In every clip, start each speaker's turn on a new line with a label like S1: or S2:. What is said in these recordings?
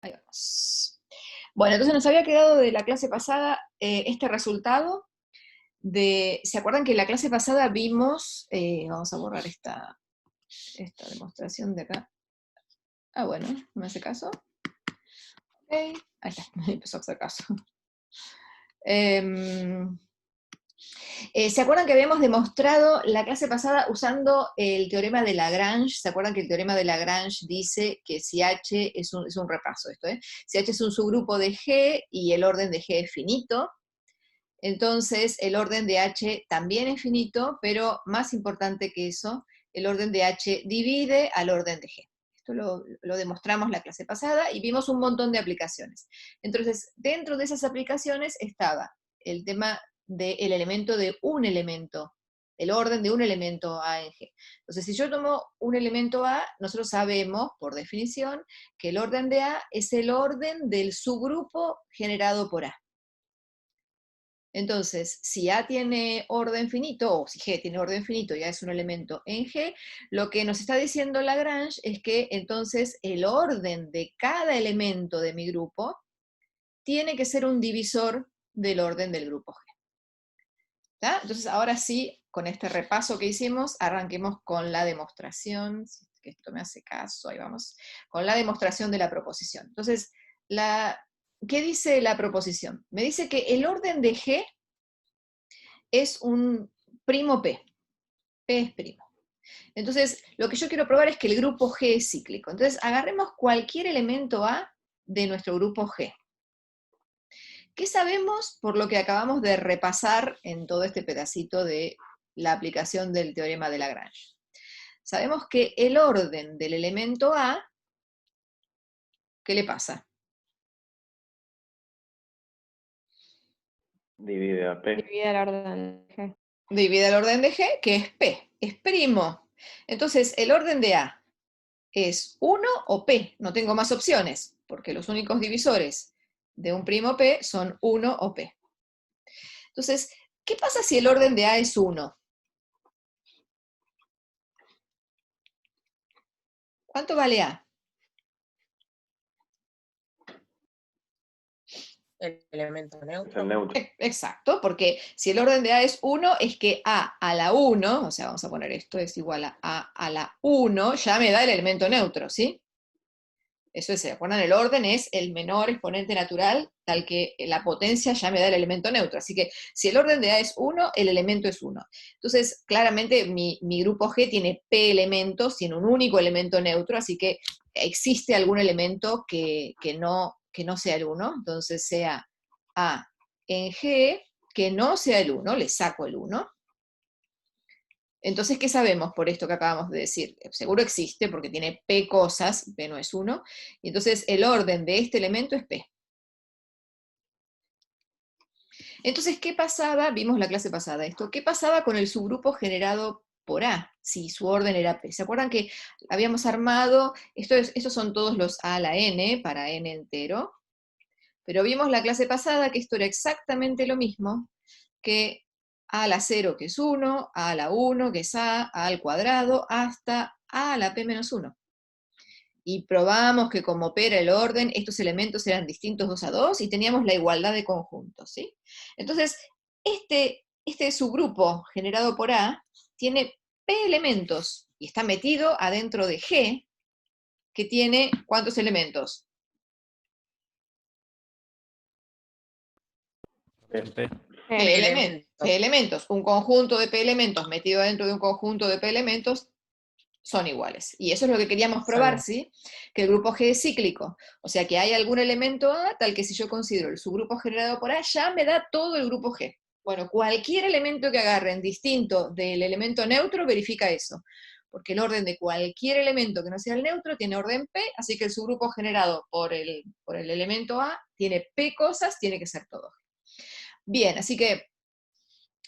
S1: Ahí vamos. Bueno, entonces nos había quedado de la clase pasada este resultado de, ¿se acuerdan que en la clase pasada vimos, vamos a borrar esta demostración de acá? Ah, bueno, no me hace caso. Ok, ahí está, me empezó a hacer caso. ¿Se acuerdan que habíamos demostrado la clase pasada usando el teorema de Lagrange? ¿Se acuerdan que el teorema de Lagrange dice que si H es un repaso esto, si H es un subgrupo de G y el orden de G es finito, entonces el orden de H también es finito, pero más importante que eso, el orden de H divide al orden de G. Esto lo demostramos la clase pasada y vimos un montón de aplicaciones. Entonces, dentro de esas aplicaciones estaba el tema del elemento de un elemento, el orden de un elemento A en G. Entonces, si yo tomo un elemento A, nosotros sabemos, por definición, que el orden de A es el orden del subgrupo generado por A. Entonces, si A tiene orden finito, o si G tiene orden finito, ya es un elemento en G, lo que nos está diciendo Lagrange es que entonces el orden de cada elemento de mi grupo tiene que ser un divisor del orden del grupo G. ¿Tá? Entonces, ahora sí, con este repaso que hicimos, arranquemos con la demostración, que esto me hace caso, ahí vamos, con la demostración de la proposición. Entonces, ¿qué dice la proposición? Me dice que el orden de G es un primo P. P es primo. Entonces, lo que yo quiero probar es que el grupo G es cíclico. Entonces, agarremos cualquier elemento A de nuestro grupo G. ¿Qué sabemos por lo que acabamos de repasar en todo este pedacito de la aplicación del teorema de Lagrange? Sabemos que el orden del elemento A, ¿qué le pasa?
S2: Divide a P.
S3: Divide el orden de G.
S1: Divide el orden de G, que es P, es primo. Entonces, el orden de A es 1 o P, no tengo más opciones, porque los únicos divisores de un primo P son 1 o P. Entonces, ¿qué pasa si el orden de A es 1? ¿Cuánto vale A?
S4: El elemento
S2: Es
S4: neutro.
S2: el neutro.
S1: Exacto, porque si el orden de A es 1, es que A a la 1, o sea, vamos a poner esto, es igual a la 1, ya me da el elemento neutro, ¿sí? Eso es, ¿se acuerdan? El orden es el menor exponente natural, tal que la potencia ya me da el elemento neutro. Así que si el orden de A es 1, el elemento es 1. Entonces, claramente mi grupo G tiene P elementos, tiene un único elemento neutro, así que existe algún elemento que no sea el 1, entonces sea A en G, que no sea el 1, le saco el 1. Entonces, ¿qué sabemos por esto que acabamos de decir? Seguro existe porque tiene P cosas, P no es 1, y entonces el orden de este elemento es P. Entonces, ¿qué pasaba? Vimos la clase pasada esto. ¿Qué pasaba con el subgrupo generado por A, si su orden era P? ¿Se acuerdan que habíamos armado, estos son todos los A a la N, para N entero, pero vimos la clase pasada que esto era exactamente lo mismo que A a la 0, que es 1, A a la 1, que es A al cuadrado, hasta A a la P menos 1. Y probamos que como P era el orden, estos elementos eran distintos 2 a 2 y teníamos la igualdad de conjuntos, ¿sí? Entonces, este subgrupo generado por A tiene P elementos y está metido adentro de G, que tiene ¿cuántos elementos?
S2: P.
S1: P elementos. Un conjunto de P elementos metido dentro de un conjunto de P elementos son iguales. Y eso es lo que queríamos probar, ¿sí? Que el grupo G es cíclico. O sea que hay algún elemento A, tal que si yo considero el subgrupo generado por A, ya me da todo el grupo G. Bueno, cualquier elemento que agarren distinto del elemento neutro verifica eso. Porque el orden de cualquier elemento que no sea el neutro tiene orden P, así que el subgrupo generado por el elemento A tiene P cosas, tiene que ser todo. Bien, así que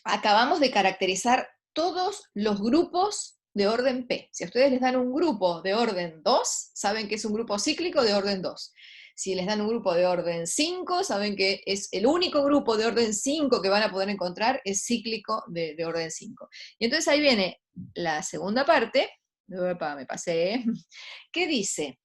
S1: acabamos de caracterizar todos los grupos de orden P. Si a ustedes les dan un grupo de orden 2, saben que es un grupo cíclico de orden 2. Si les dan un grupo de orden 5, saben que es el único grupo de orden 5 que van a poder encontrar, es cíclico de orden 5. Y entonces ahí viene la segunda parte, me pasé, que dice,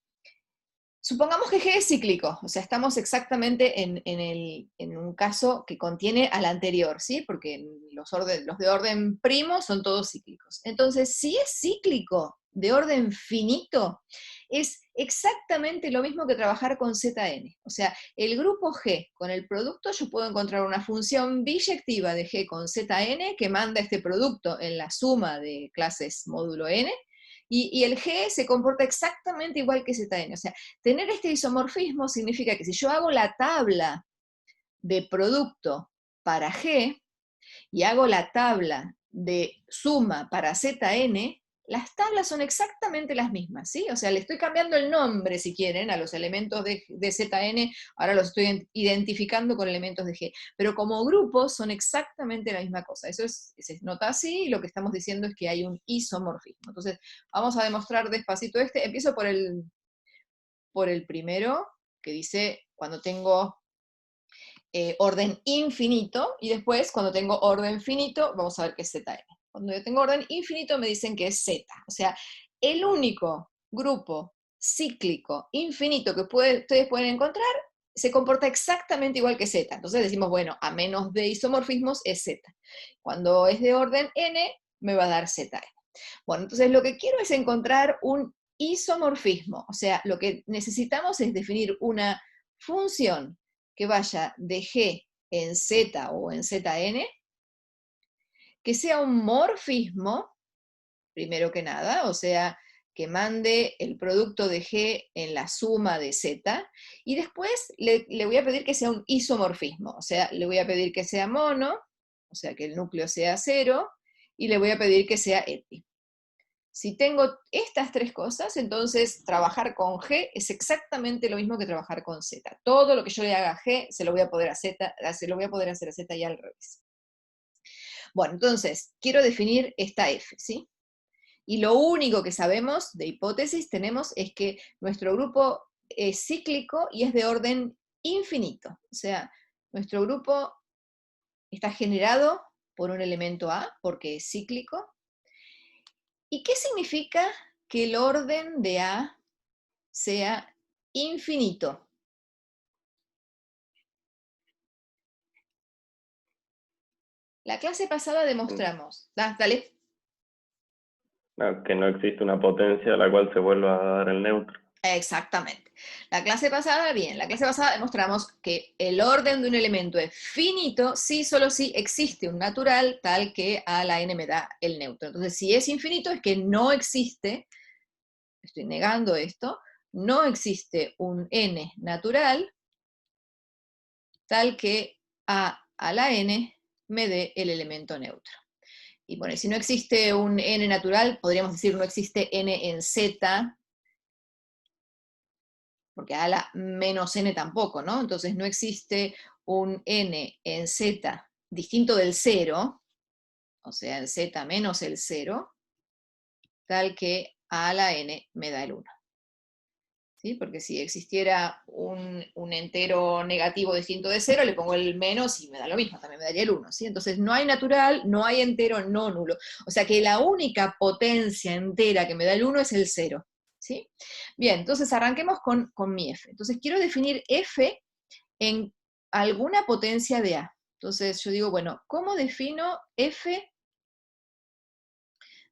S1: Supongamos que G es cíclico, o sea, estamos exactamente en un caso que contiene al anterior, ¿sí? Porque los de orden primo son todos cíclicos. Entonces, si es cíclico de orden finito, es exactamente lo mismo que trabajar con Zn. O sea, el grupo G con el producto, yo puedo encontrar una función biyectiva de G con Zn que manda este producto en la suma de clases módulo n, y el G se comporta exactamente igual que Zn. O sea, tener este isomorfismo significa que si yo hago la tabla de producto para G y hago la tabla de suma para Zn, las tablas son exactamente las mismas, ¿sí? O sea, le estoy cambiando el nombre, si quieren, a los elementos de Zn, ahora los estoy identificando con elementos de G, pero como grupos son exactamente la misma cosa. Eso se nota así, y lo que estamos diciendo es que hay un isomorfismo. Entonces, vamos a demostrar despacito este. Empiezo por el primero, que dice cuando tengo orden infinito, y después cuando tengo orden finito, vamos a ver qué es Zn. Cuando yo tengo orden infinito me dicen que es Z. O sea, el único grupo cíclico infinito que ustedes pueden encontrar se comporta exactamente igual que Z. Entonces decimos, bueno, a menos de isomorfismos es Z. Cuando es de orden n, me va a dar Zn. Bueno, entonces lo que quiero es encontrar un isomorfismo. O sea, lo que necesitamos es definir una función que vaya de G en Z o en Zn, que sea un morfismo, primero que nada, o sea, que mande el producto de G en la suma de Z, y después le voy a pedir que sea un isomorfismo, o sea, le voy a pedir que sea mono, o sea, que el núcleo sea 0, y le voy a pedir que sea epi. Si tengo estas tres cosas, entonces trabajar con G es exactamente lo mismo que trabajar con Z. Todo lo que yo le haga a G se lo voy a poder hacer a Z y al revés. Bueno, entonces, quiero definir esta F, ¿sí? Y lo único que sabemos de hipótesis tenemos es que nuestro grupo es cíclico y es de orden infinito. O sea, nuestro grupo está generado por un elemento A, porque es cíclico. ¿Y qué significa que el orden de A sea infinito? La clase pasada demostramos, dale.
S2: No, que no existe una potencia a la cual se vuelva a dar el neutro.
S1: Exactamente. La clase pasada demostramos que el orden de un elemento es finito si solo si existe un natural tal que a la n me da el neutro. Entonces, si es infinito es que no existe, estoy negando esto, no existe un n natural tal que a la n me dé el elemento neutro. Y bueno, si no existe un n natural, podríamos decir no existe n en z, porque a la menos n tampoco, ¿no? Entonces no existe un n en z distinto del 0, o sea, en z menos el 0, tal que a la n me da el 1. ¿Sí? Porque si existiera un entero negativo distinto de 0, le pongo el menos y me da lo mismo, también me daría el 1. ¿Sí? Entonces no hay natural, no hay entero, no nulo. O sea que la única potencia entera que me da el 1 es el 0. ¿Sí? Bien, entonces arranquemos con mi f. Entonces quiero definir f en alguna potencia de A. Entonces yo digo, bueno, ¿cómo defino f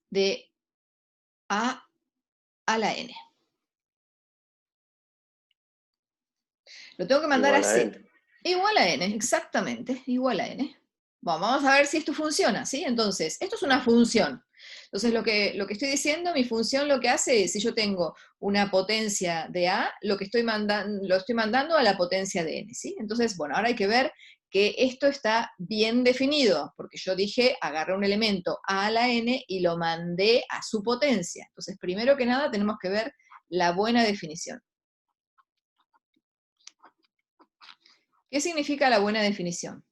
S1: de a la n? Lo tengo que mandar a
S2: Igual a
S1: Z.
S2: n.
S1: Igual a n, exactamente, igual a n. Bueno, vamos a ver si esto funciona, ¿sí? Entonces, esto es una función. Entonces, lo que estoy diciendo, mi función lo que hace es, si yo tengo una potencia de A, lo estoy mandando a la potencia de n, ¿sí? Entonces, bueno, ahora hay que ver que esto está bien definido, porque yo dije, agarré un elemento a la n y lo mandé a su potencia. Entonces, primero que nada, tenemos que ver la buena definición. ¿Qué significa la buena definición?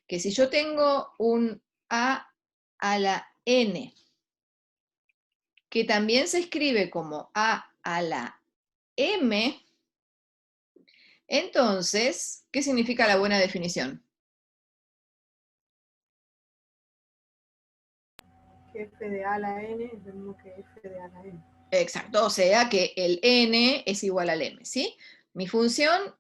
S1: Que si yo tengo un a la n, que también se escribe como a la m, entonces, ¿qué significa la buena definición?
S3: Que f de a a la n es lo mismo que f de a a la n.
S1: Exacto, o sea que el n es igual al m, ¿sí? Mi función,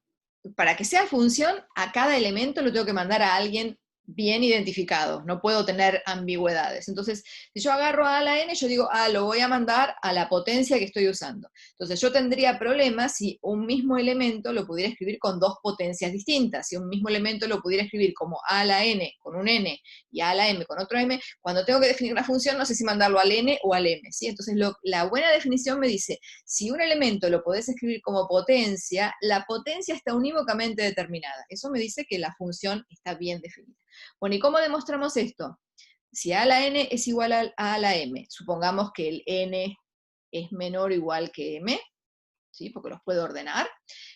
S1: para que sea función, a cada elemento lo tengo que mandar a alguien bien identificado, no puedo tener ambigüedades. Entonces, si yo agarro a la n, yo digo, lo voy a mandar a la potencia que estoy usando. Entonces, yo tendría problemas si un mismo elemento lo pudiera escribir con dos potencias distintas, si un mismo elemento lo pudiera escribir como a la n con un n y a la m con otro m, cuando tengo que definir una función, no sé si mandarlo al n o al m, ¿sí? Entonces, la buena definición me dice, si un elemento lo podés escribir como potencia, la potencia está unívocamente determinada. Eso me dice que la función está bien definida. Bueno, ¿y cómo demostramos esto? Si a la n es igual a la m, supongamos que el n es menor o igual que m, ¿sí? Porque los puedo ordenar.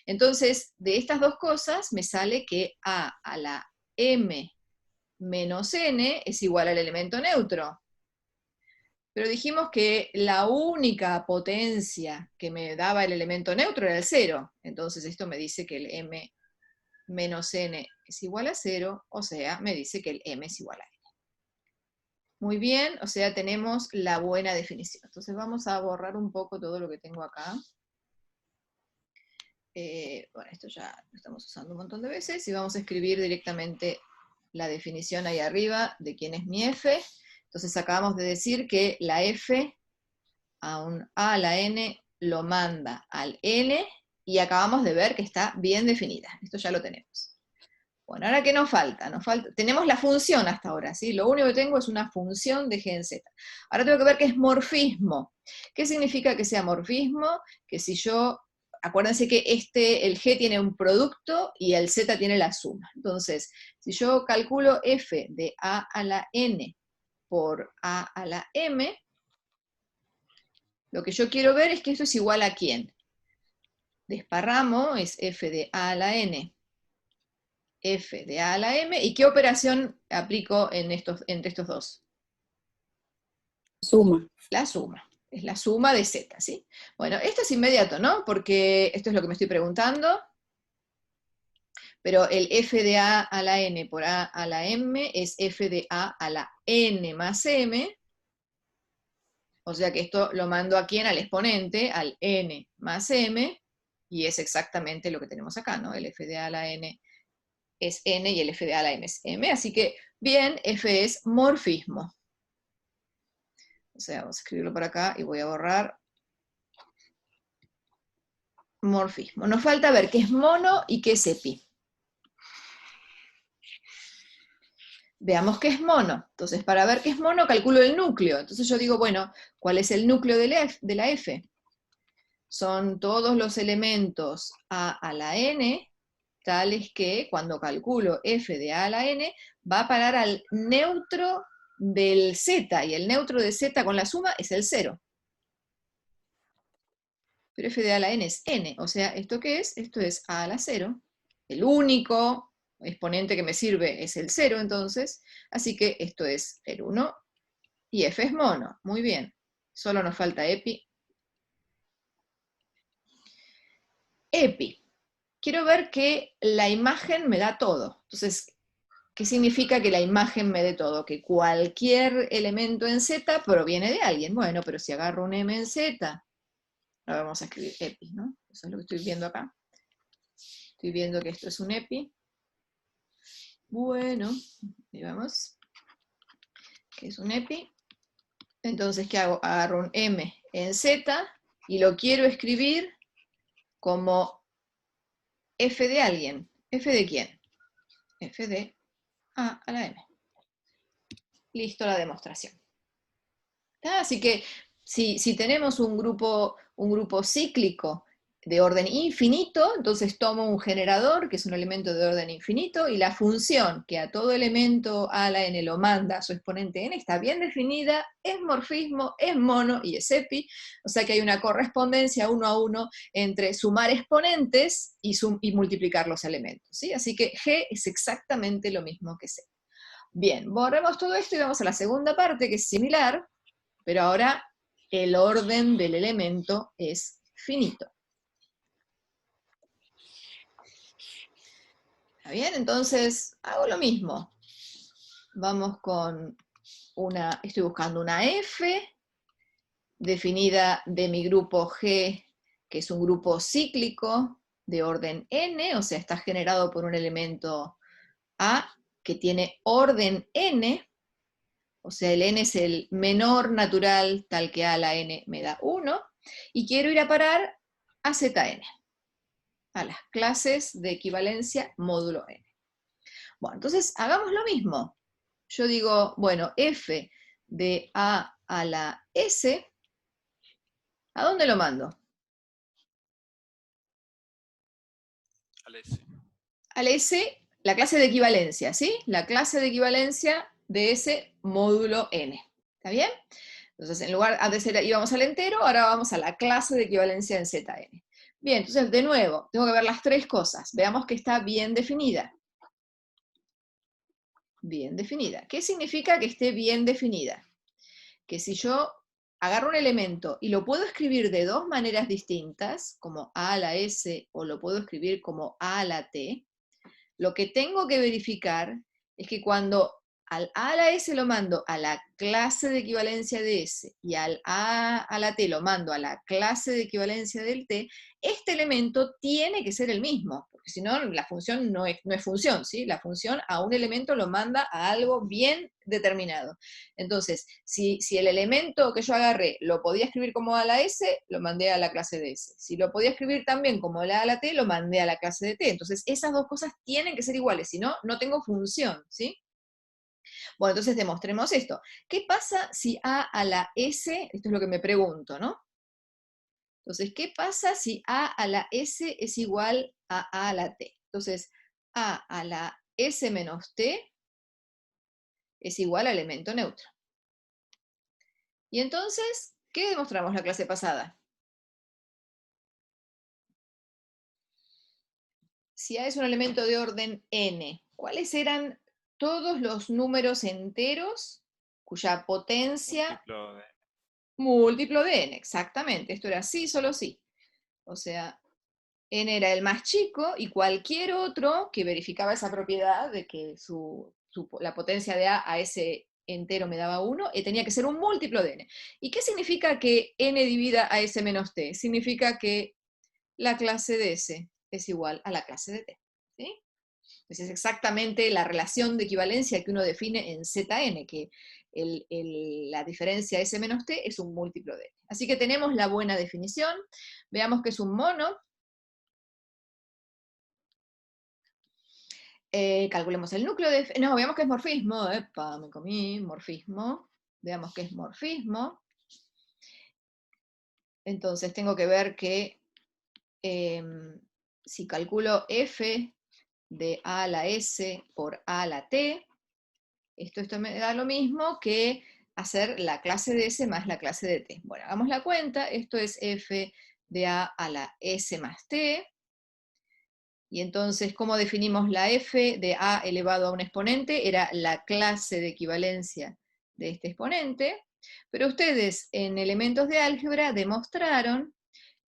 S1: Entonces, de estas dos cosas me sale que a la m menos n es igual al elemento neutro. Pero dijimos que la única potencia que me daba el elemento neutro era el 0. Entonces esto me dice que el m menos n es igual a 0, o sea, me dice que el m es igual a n. Muy bien, o sea, tenemos la buena definición. Entonces vamos a borrar un poco todo lo que tengo acá. Bueno, esto ya lo estamos usando un montón de veces, y vamos a escribir directamente la definición ahí arriba de quién es mi f. Entonces acabamos de decir que la f a la n lo manda al n, y acabamos de ver que está bien definida. Esto ya lo tenemos. Bueno, ahora ¿qué nos falta? Tenemos la función hasta ahora, ¿sí? Lo único que tengo es una función de g en z. Ahora tengo que ver qué es morfismo. ¿Qué significa que sea morfismo? Que si yo, acuérdense que el g tiene un producto y el z tiene la suma. Entonces, si yo calculo f de a a la n por a a la m, lo que yo quiero ver es que esto es igual a ¿quién? Desparramo es f de a a la n, f de a a la m, ¿y qué operación aplico entre estos dos?
S3: Suma.
S1: La suma. Es la suma de z, ¿sí? Bueno, esto es inmediato, ¿no? Porque esto es lo que me estoy preguntando. Pero el f de a a la n por a a la m es f de a a la n más m. O sea que esto lo mando a quién, al exponente, al n más m, y es exactamente lo que tenemos acá, ¿no? El f de a la n es n y el f de a la m es m, así que, bien, f es morfismo. O sea, vamos a escribirlo por acá y voy a borrar morfismo. Nos falta ver qué es mono y qué es epi. Veamos qué es mono. Entonces, para ver qué es mono, calculo el núcleo. Entonces yo digo, bueno, ¿cuál es el núcleo de la f? Son todos los elementos a la n, tales que cuando calculo f de a la n, va a parar al neutro del z, y el neutro de z con la suma es el 0. Pero f de a la n es n, o sea, ¿esto qué es? Esto es a la 0. El único exponente que me sirve es el 0, entonces, así que esto es el 1, y f es mono. Muy bien, solo nos falta epi. Epi. Quiero ver que la imagen me da todo. Entonces, ¿qué significa que la imagen me dé todo? Que cualquier elemento en Z proviene de alguien. Bueno, pero si agarro un M en Z, ahora vamos a escribir epi, ¿no? Eso es lo que estoy viendo acá. Estoy viendo que esto es un epi. Bueno, y vamos. Que es un epi. Entonces, ¿qué hago? Agarro un M en Z y lo quiero escribir como f de alguien. ¿F de quién? F de a la m. Listo la demostración. Así que si tenemos un grupo cíclico de orden infinito, entonces tomo un generador, que es un elemento de orden infinito, y la función que a todo elemento a la n lo manda a su exponente n está bien definida, es morfismo, es mono y es epi, o sea que hay una correspondencia 1 a 1 entre sumar exponentes y multiplicar los elementos, ¿sí? Así que G es exactamente lo mismo que C. Bien, borremos todo esto y vamos a la segunda parte, que es similar, pero ahora el orden del elemento es finito. ¿Está bien? Entonces, hago lo mismo. Vamos con estoy buscando una f definida de mi grupo G, que es un grupo cíclico de orden n, o sea, está generado por un elemento A que tiene orden n, o sea, el n es el menor natural tal que a la n me da 1, y quiero ir a parar a Zn, a las clases de equivalencia módulo n. Bueno, entonces hagamos lo mismo. Yo digo, bueno, f de a la s, ¿a dónde lo mando?
S3: Al S.
S1: Al S, la clase de equivalencia, ¿sí? La clase de equivalencia de ese módulo n. ¿Está bien? Entonces, en lugar, antes íbamos al entero, ahora vamos a la clase de equivalencia en Zn. Bien, entonces, de nuevo, tengo que ver las tres cosas. Veamos que está bien definida. Bien definida. ¿Qué significa que esté bien definida? Que si yo agarro un elemento y lo puedo escribir de dos maneras distintas, como a la s, o lo puedo escribir como a la t, lo que tengo que verificar es que cuando al a a la s lo mando a la clase de equivalencia de s y al a a la t lo mando a la clase de equivalencia del t, este elemento tiene que ser el mismo, porque si no la función no es función, ¿sí? La función a un elemento lo manda a algo bien determinado. Entonces, si el elemento que yo agarré lo podía escribir como a la s, lo mandé a la clase de s. Si lo podía escribir también como la a la t, lo mandé a la clase de t. Entonces, esas dos cosas tienen que ser iguales, si no, no tengo función, ¿sí? Bueno, entonces demostremos esto. ¿Qué pasa si a la s, esto es lo que me pregunto, ¿no? Entonces, ¿qué pasa si a la s es igual a la t? Entonces, a la s menos t es igual al elemento neutro. Y entonces, ¿qué demostramos la clase pasada? Si A es un elemento de orden n, ¿cuáles eran todos los números enteros cuya potencia múltiplo de n? Exactamente, esto era sí, solo sí. O sea, n era el más chico y cualquier otro que verificaba esa propiedad de que la potencia de a ese entero me daba 1, tenía que ser un múltiplo de n. ¿Y qué significa que n divida a s menos t? Significa que la clase de s es igual a la clase de t. ¿Sí? Entonces es exactamente la relación de equivalencia que uno define en Zn, que la diferencia S menos T es un múltiplo de N. Así que tenemos la buena definición. Veamos que es un mono. Calculemos el núcleo de... No, veamos que es morfismo. Epa, me comí, morfismo. Veamos que es morfismo. Entonces tengo que ver que si calculo f de a a la s por a a la t, esto me da lo mismo que hacer la clase de s más la clase de t. Bueno, hagamos la cuenta. Esto es f de a la s más t. Y entonces, ¿cómo definimos la f de a elevado a un exponente? Era la clase de equivalencia de este exponente. Pero ustedes en elementos de álgebra demostraron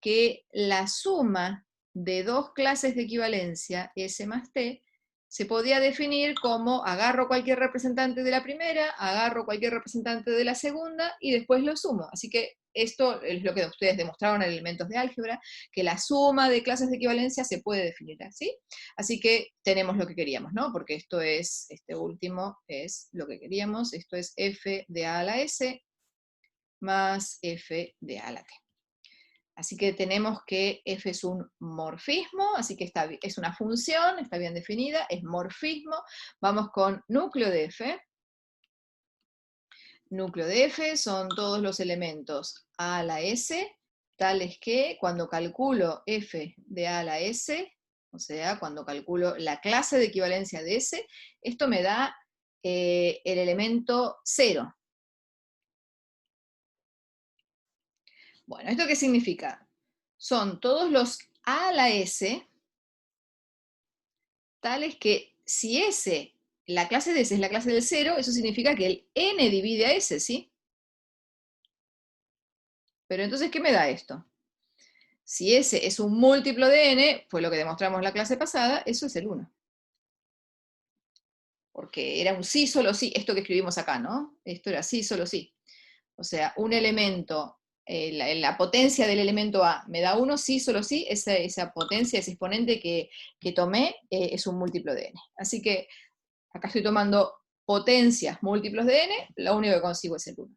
S1: que la suma de dos clases de equivalencia, S más T, se podía definir como agarro cualquier representante de la primera, agarro cualquier representante de la segunda y después lo sumo. Así que esto es lo que ustedes demostraron en elementos de álgebra, que la suma de clases de equivalencia se puede definir así. Así que tenemos lo que queríamos, ¿no? Porque este último es lo que queríamos, esto es f de a la s más f de a la t. Así que tenemos que f es un morfismo, así que es una función, está bien definida, es morfismo. Vamos con núcleo de f. Núcleo de f son todos los elementos a la s, tales que cuando calculo f de a la s, o sea, cuando calculo la clase de equivalencia de s, esto me da el elemento 0. Bueno, ¿esto qué significa? Son todos los a la s, tales que si S, la clase de S es la clase del 0, eso significa que el n divide a S, ¿sí? Pero entonces, ¿qué me da esto? Si S es un múltiplo de n, fue lo que demostramos la clase pasada, eso es el 1. Porque era un sí, solo sí, esto que escribimos acá, ¿no? Esto era sí, solo sí. O sea, un elemento la potencia del elemento A me da 1, sí, solo sí, esa potencia, ese exponente que tomé es un múltiplo de n. Así que acá estoy tomando potencias múltiplos de n, lo único que consigo es el 1.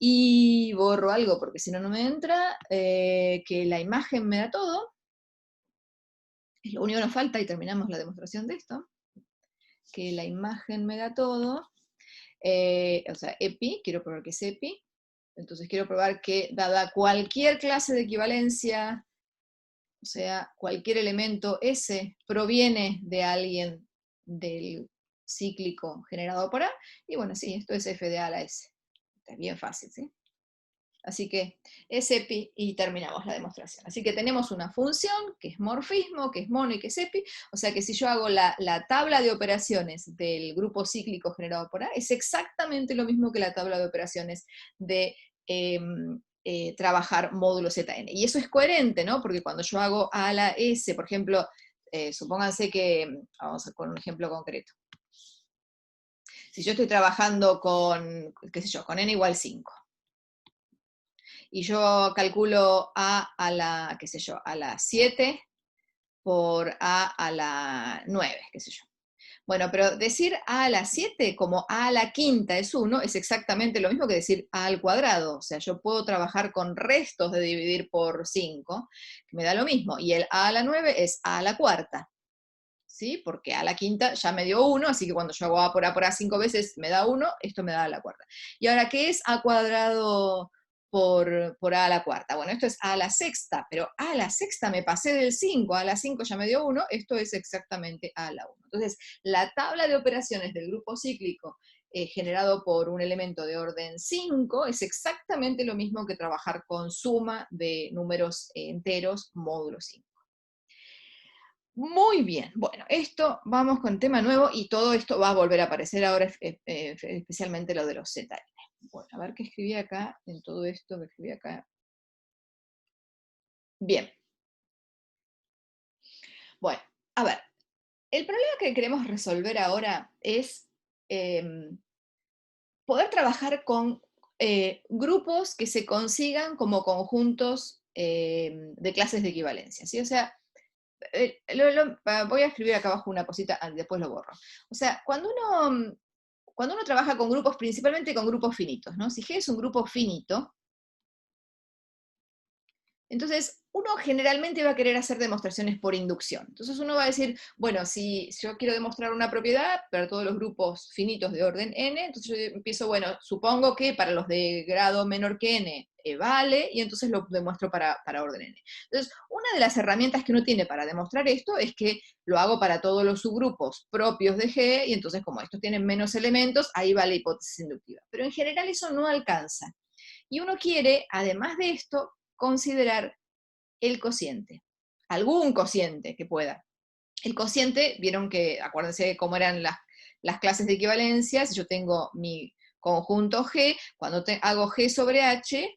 S1: Y borro algo porque si no, no me entra, que la imagen me da todo. Es lo único que nos falta y terminamos la demostración de esto. Que la imagen me da todo. O sea, EPI, quiero probar que es EPI. Entonces quiero probar que dada cualquier clase de equivalencia, o sea, cualquier elemento S proviene de alguien del cíclico generado por A, y bueno, sí, esto es F de A a la S. Está bien fácil, ¿sí? Así que es EPI y terminamos la demostración. Así que tenemos una función que es morfismo, que es mono y que es EPI, o sea que si yo hago la tabla de operaciones del grupo cíclico generado por A, es exactamente lo mismo que la tabla de operaciones de trabajar módulo Zn. Y eso es coherente, ¿no? Porque cuando yo hago A a la S, por ejemplo, supónganse que, vamos con un ejemplo concreto. Si yo estoy trabajando con, qué sé yo, con n igual 5, y yo calculo A a la, qué sé yo, a la 7 por A a la 9, qué sé yo. Bueno, pero decir A a la 7 como A a la quinta es 1 es exactamente lo mismo que decir A al cuadrado. O sea, yo puedo trabajar con restos de dividir por 5, que me da lo mismo. Y el A a la 9 es A a la cuarta. ¿Sí? Porque A a la quinta ya me dio 1, así que cuando yo hago A por A 5 veces me da 1, esto me da A a la cuarta. Y ahora, ¿qué es A cuadrado por A a la cuarta? Bueno, esto es A a la sexta, pero A a la sexta me pasé del 5, A a la 5 ya me dio 1, esto es exactamente A a la 1. Entonces, la tabla de operaciones del grupo cíclico generado por un elemento de orden 5 es exactamente lo mismo que trabajar con suma de números enteros módulo 5. Muy bien, bueno, esto, vamos con tema nuevo, y todo esto va a volver a aparecer ahora, especialmente lo de los ZN. Bueno, a ver qué escribí acá, en todo esto que escribí acá. Bien. Bueno, a ver, el problema que queremos resolver ahora es poder trabajar con grupos que se consigan como conjuntos de clases de equivalencia, ¿sí? O sea, voy a escribir acá abajo una cosita, después lo borro. O sea, cuando uno trabaja con grupos, principalmente con grupos finitos, ¿no? Si G es un grupo finito, entonces uno generalmente va a querer hacer demostraciones por inducción. Entonces uno va a decir, bueno, si yo quiero demostrar una propiedad para todos los grupos finitos de orden n, entonces yo empiezo, bueno, supongo que para los de grado menor que n vale, y entonces lo demuestro para orden n. Entonces, una de las herramientas que uno tiene para demostrar esto es que lo hago para todos los subgrupos propios de G, y entonces como estos tienen menos elementos, ahí va la hipótesis inductiva. Pero en general eso no alcanza. Y uno quiere, además de esto, considerar el cociente, algún cociente que pueda. El cociente, vieron que, acuérdense cómo eran las clases de equivalencias, yo tengo mi conjunto G, cuando hago G sobre H,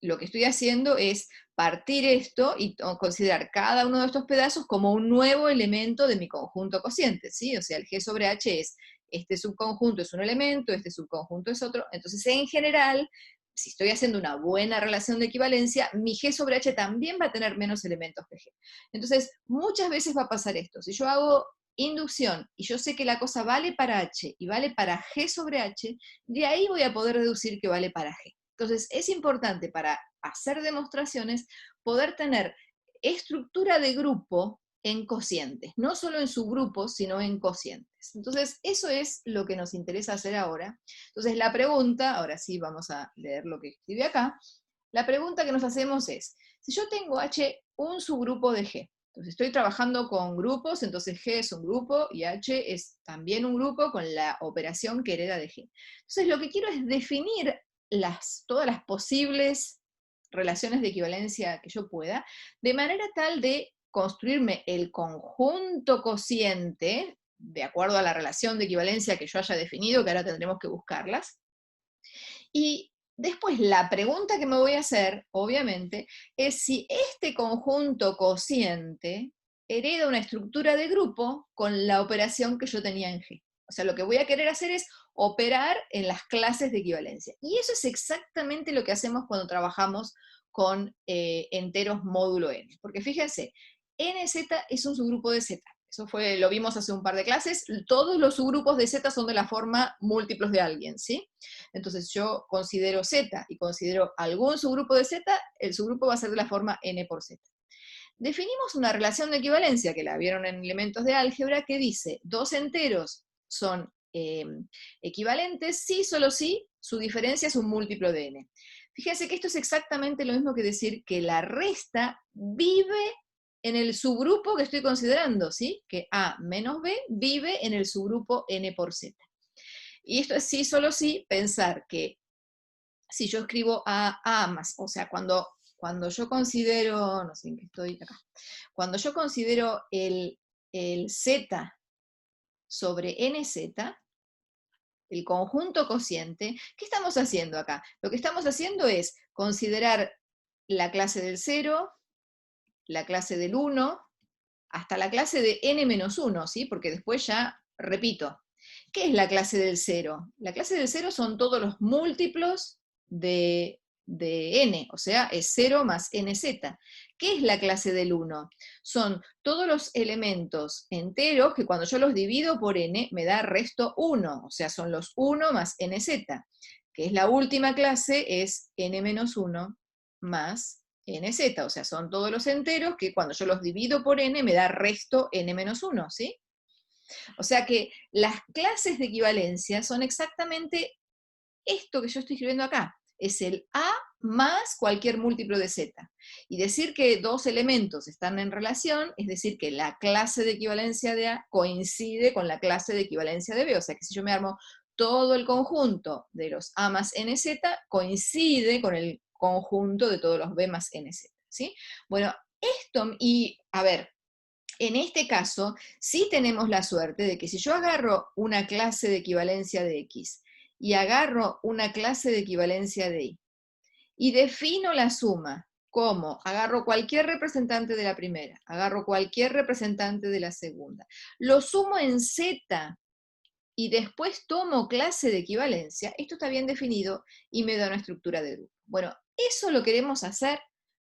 S1: lo que estoy haciendo es partir esto y considerar cada uno de estos pedazos como un nuevo elemento de mi conjunto cociente, ¿sí? O sea, el G sobre H es, este subconjunto es un elemento, este subconjunto es otro, entonces en general, si estoy haciendo una buena relación de equivalencia, mi G sobre H también va a tener menos elementos que G. Entonces, muchas veces va a pasar esto. Si yo hago inducción y yo sé que la cosa vale para H y vale para G sobre H, de ahí voy a poder deducir que vale para G. Entonces, es importante para hacer demostraciones poder tener estructura de grupo en cocientes, no solo en subgrupos, sino en cocientes. Entonces, eso es lo que nos interesa hacer ahora. Entonces, la pregunta, ahora sí vamos a leer lo que escribí acá, la pregunta que nos hacemos es, si yo tengo H un subgrupo de G, entonces estoy trabajando con grupos, entonces G es un grupo y H es también un grupo con la operación que hereda de G. Entonces, lo que quiero es definir todas las posibles relaciones de equivalencia que yo pueda, de manera tal de construirme el conjunto cociente, de acuerdo a la relación de equivalencia que yo haya definido, que ahora tendremos que buscarlas. Y después la pregunta que me voy a hacer, obviamente, es si este conjunto cociente hereda una estructura de grupo con la operación que yo tenía en G. O sea, lo que voy a querer hacer es operar en las clases de equivalencia. Y eso es exactamente lo que hacemos cuando trabajamos con enteros módulo n. Porque fíjense, nz es un subgrupo de z. Eso lo vimos hace un par de clases. Todos los subgrupos de z son de la forma múltiplos de alguien, ¿sí? Entonces yo considero z y considero algún subgrupo de z, el subgrupo va a ser de la forma n por z. Definimos una relación de equivalencia, que la vieron en elementos de álgebra, que dice, dos enteros son equivalentes si, solo si, su diferencia es un múltiplo de n. Fíjense que esto es exactamente lo mismo que decir que la resta vive en el subgrupo que estoy considerando, ¿sí? Que a menos b vive en el subgrupo n por z. Y esto es sí, solo si, pensar que si yo escribo a más, o sea, cuando yo considero, no sé en qué estoy acá, cuando yo considero el z sobre nz, el conjunto cociente, ¿qué estamos haciendo acá? Lo que estamos haciendo es considerar la clase del 0, la clase del 1, hasta la clase de n-1, ¿sí? Porque después ya, repito, ¿qué es la clase del 0? La clase del 0 son todos los múltiplos de n, o sea, es 0 más nz. ¿Qué es la clase del 1? Son todos los elementos enteros que cuando yo los divido por n me da resto 1, o sea, son los 1 más nz, que es la última clase, es n-1 más nz, o sea, son todos los enteros que cuando yo los divido por n me da resto n-1, ¿sí? O sea que las clases de equivalencia son exactamente esto que yo estoy escribiendo acá. Es el a más cualquier múltiplo de z. Y decir que dos elementos están en relación, es decir que la clase de equivalencia de a coincide con la clase de equivalencia de b. O sea que si yo me armo todo el conjunto de los a más nz, coincide con el conjunto de todos los b más nz, ¿sí? Bueno, esto, y a ver, en este caso, sí tenemos la suerte de que si yo agarro una clase de equivalencia de x y agarro una clase de equivalencia de y defino la suma como agarro cualquier representante de la primera, agarro cualquier representante de la segunda, lo sumo en z y después tomo clase de equivalencia, esto está bien definido y me da una estructura de grupo. Bueno, eso lo queremos hacer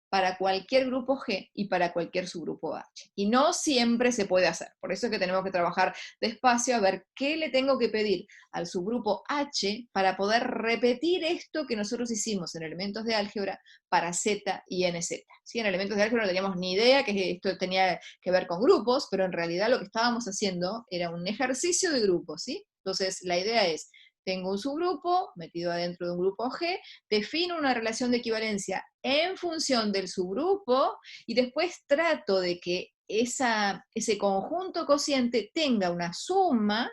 S1: para cualquier grupo G y para cualquier subgrupo H. Y no siempre se puede hacer. Por eso es que tenemos que trabajar despacio a ver qué le tengo que pedir al subgrupo H para poder repetir esto que nosotros hicimos en elementos de álgebra para Z y NZ. ¿Sí? En elementos de álgebra no teníamos ni idea que esto tenía que ver con grupos, pero en realidad lo que estábamos haciendo era un ejercicio de grupos, ¿sí? Entonces la idea es, tengo un subgrupo metido adentro de un grupo G, defino una relación de equivalencia en función del subgrupo y después trato de que ese conjunto cociente tenga una suma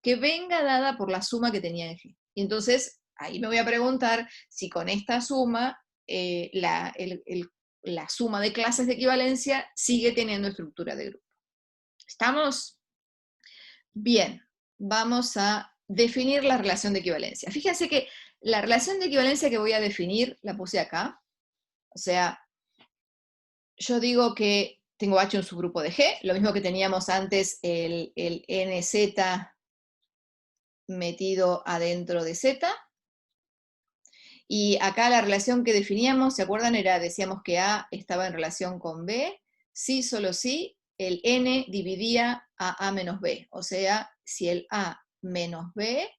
S1: que venga dada por la suma que tenía en G. Y entonces ahí me voy a preguntar si con esta suma la suma de clases de equivalencia sigue teniendo estructura de grupo. ¿Estamos? Bien, vamos a definir la relación de equivalencia. Fíjense que la relación de equivalencia que voy a definir, la puse acá. O sea, yo digo que tengo H un subgrupo de G, lo mismo que teníamos antes el NZ metido adentro de Z. Y acá la relación que definíamos, ¿se acuerdan? Decíamos que A estaba en relación con B, sí, solo sí, el N dividía a menos B. O sea, si el A menos B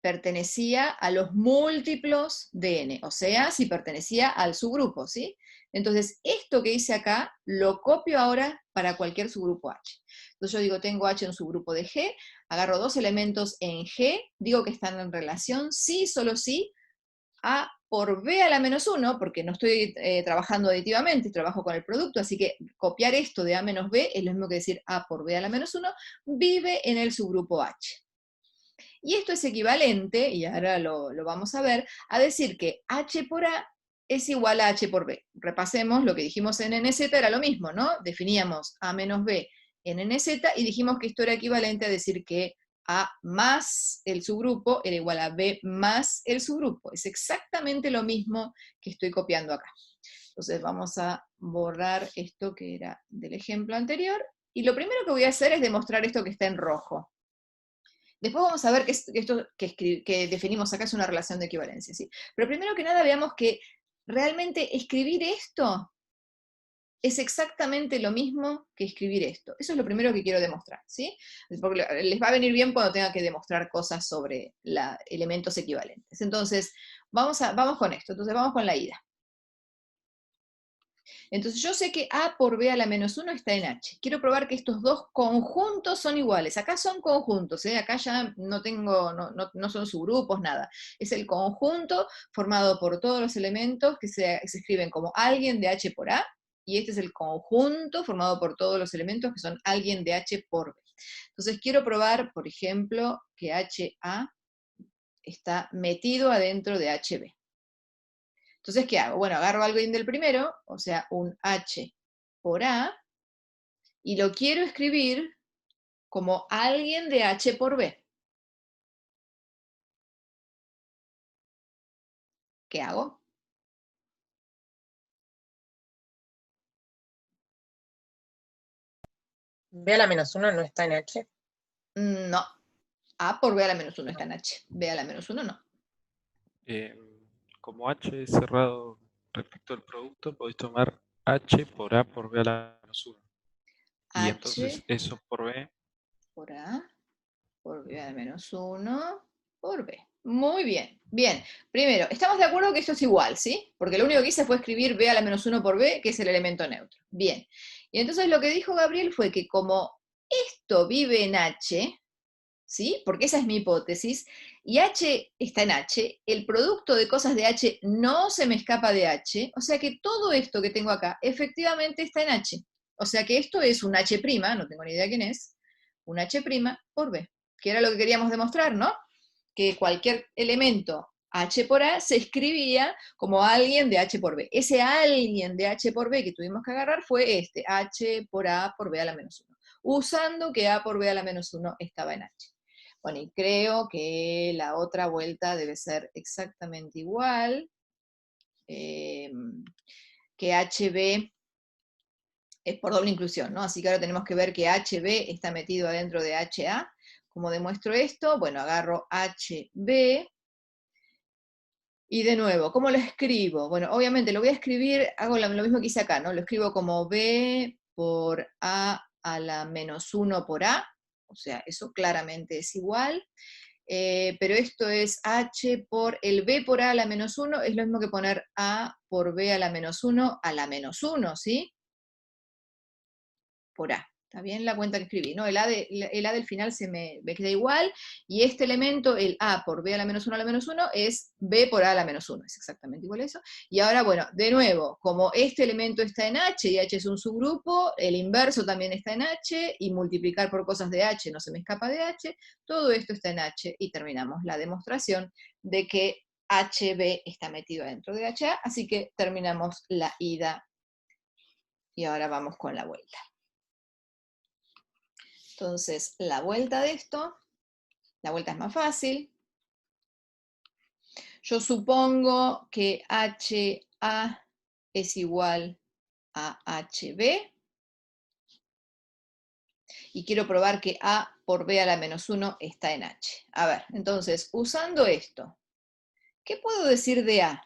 S1: pertenecía a los múltiplos de n, o sea, si pertenecía al subgrupo, ¿sí? Entonces, esto que hice acá, lo copio ahora para cualquier subgrupo H. Entonces yo digo, tengo H en subgrupo de G, agarro dos elementos en G, digo que están en relación, sí, solo sí, A por B a la menos 1, porque no estoy trabajando aditivamente, trabajo con el producto, así que copiar esto de A menos B es lo mismo que decir A por B a la menos 1, vive en el subgrupo H. Y esto es equivalente, y ahora lo vamos a ver, a decir que H por A es igual a H por B. Repasemos lo que dijimos en NZ, era lo mismo, ¿no? Definíamos A menos B en NZ y dijimos que esto era equivalente a decir que A más el subgrupo era igual a B más el subgrupo. Es exactamente lo mismo que estoy copiando acá. Entonces vamos a borrar esto que era del ejemplo anterior, y lo primero que voy a hacer es demostrar esto que está en rojo. Después vamos a ver que esto que definimos acá es una relación de equivalencia, ¿sí? Pero primero que nada veamos que realmente escribir esto es exactamente lo mismo que escribir esto. Eso es lo primero que quiero demostrar, ¿sí? Porque les va a venir bien cuando tenga que demostrar cosas sobre elementos equivalentes. Entonces, vamos con esto. Entonces, vamos con la ida. Entonces, yo sé que A por B a la menos 1 está en H. Quiero probar que estos dos conjuntos son iguales. Acá son conjuntos, ¿eh? Acá ya no son subgrupos, nada. Es el conjunto formado por todos los elementos que se escriben como alguien de H por A, y este es el conjunto formado por todos los elementos que son alguien de H por B. Entonces quiero probar, por ejemplo, que HA está metido adentro de HB. Entonces, ¿qué hago? Bueno, agarro alguien del primero, o sea, un H por A, y lo quiero escribir como alguien de H por B. ¿Qué hago?
S4: B a la menos 1 no está en H.
S1: No. A por B a la menos 1 está en H. B a la menos 1 no.
S3: Como H es cerrado respecto al producto, podéis tomar H por A por B a la menos 1. Y
S1: H
S3: entonces eso por B.
S1: por A por B a la menos 1 por B. Muy bien. Bien. Primero, estamos de acuerdo que esto es igual, ¿sí? Porque lo único que hice fue escribir B a la menos 1 por B, que es el elemento neutro. Bien. Y entonces lo que dijo Gabriel fue que como esto vive en H, ¿sí? Porque esa es mi hipótesis, y H está en H, el producto de cosas de H no se me escapa de H, o sea que todo esto que tengo acá efectivamente está en H. O sea que esto es un H', no tengo ni idea quién es, un H' por B, que era lo que queríamos demostrar, ¿no? Que cualquier elemento H por A se escribía como alguien de H por B. Ese alguien de H por B que tuvimos que agarrar fue este, H por A por B a la menos 1, usando que A por B a la menos 1 estaba en H. Bueno, y creo que la otra vuelta debe ser exactamente igual, que HB es por doble inclusión, ¿no? Así que ahora tenemos que ver que HB está metido adentro de HA. ¿Cómo demuestro esto? Bueno, agarro HB, y de nuevo, ¿cómo lo escribo? Bueno, obviamente lo voy a escribir, hago lo mismo que hice acá, ¿no? Lo escribo como B por A a la menos 1 por A, o sea, eso claramente es igual. Pero esto es H por el B por A a la menos 1, es lo mismo que poner A por B a la menos 1 a la menos 1, ¿sí? Por A. ¿Está bien la cuenta que escribí? ¿No? El A del final me queda igual, y este elemento, el A por B a la menos 1 a la menos 1, es B por A a la menos 1, es exactamente igual a eso. Y ahora, bueno, de nuevo, como este elemento está en H, y H es un subgrupo, el inverso también está en H, y multiplicar por cosas de H no se me escapa de H, todo esto está en H, y terminamos la demostración de que HB está metido dentro de HA, así que terminamos la ida, y ahora vamos con la vuelta. Entonces, la vuelta de esto, la vuelta es más fácil. Yo supongo que HA es igual a HB, y quiero probar que A por B a la menos 1 está en H. A ver, entonces, usando esto, ¿qué puedo decir de A?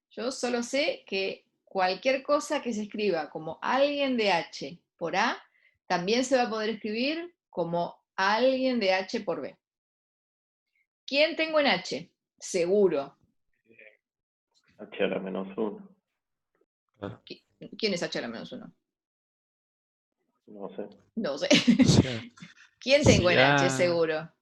S1: Yo solo sé que cualquier cosa que se escriba como alguien de H por A, también se va a poder escribir como alguien de H por B. ¿Quién tengo en H? Seguro.
S2: H a la menos 1.
S3: Claro.
S1: ¿Quién es H a la menos 1?
S2: No sé.
S1: No sé.
S3: O sea,
S1: ¿Quién tengo
S3: si
S1: en H
S3: A,
S1: seguro?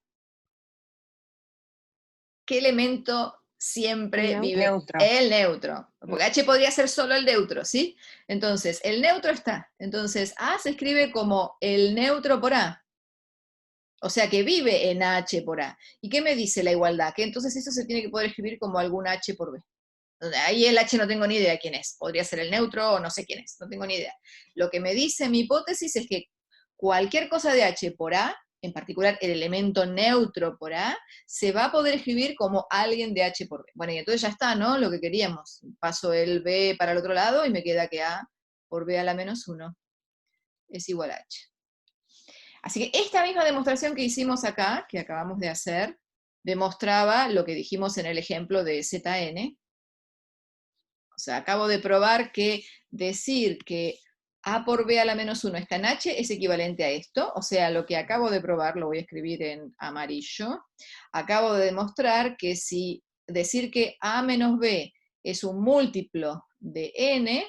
S1: ¿Qué elemento siempre vive?
S4: Neutro.
S1: El neutro. Porque H podría ser solo el neutro, ¿sí? Entonces, el neutro está. Entonces, A se escribe como el neutro por A. O sea que vive en H por A. ¿Y qué me dice la igualdad? Que entonces eso se tiene que poder escribir como algún H por B. Ahí el H no tengo ni idea quién es. Podría ser el neutro o no sé quién es. No tengo ni idea. Lo que me dice mi hipótesis es que cualquier cosa de H por A en particular el elemento neutro por A, se va a poder escribir como alguien de H por B. Bueno, y entonces ya está, ¿no? Lo que queríamos. Paso el B para el otro lado y me queda que A por B a la menos 1 es igual a H. Así que esta misma demostración que hicimos acá, que acabamos de hacer, demostraba lo que dijimos en el ejemplo de Zn. O sea, acabo de probar que decir que A por B a la menos 1 está en H es equivalente a esto. O sea, lo que acabo de probar, lo voy a escribir en amarillo, acabo de demostrar que si decir que A menos B es un múltiplo de N,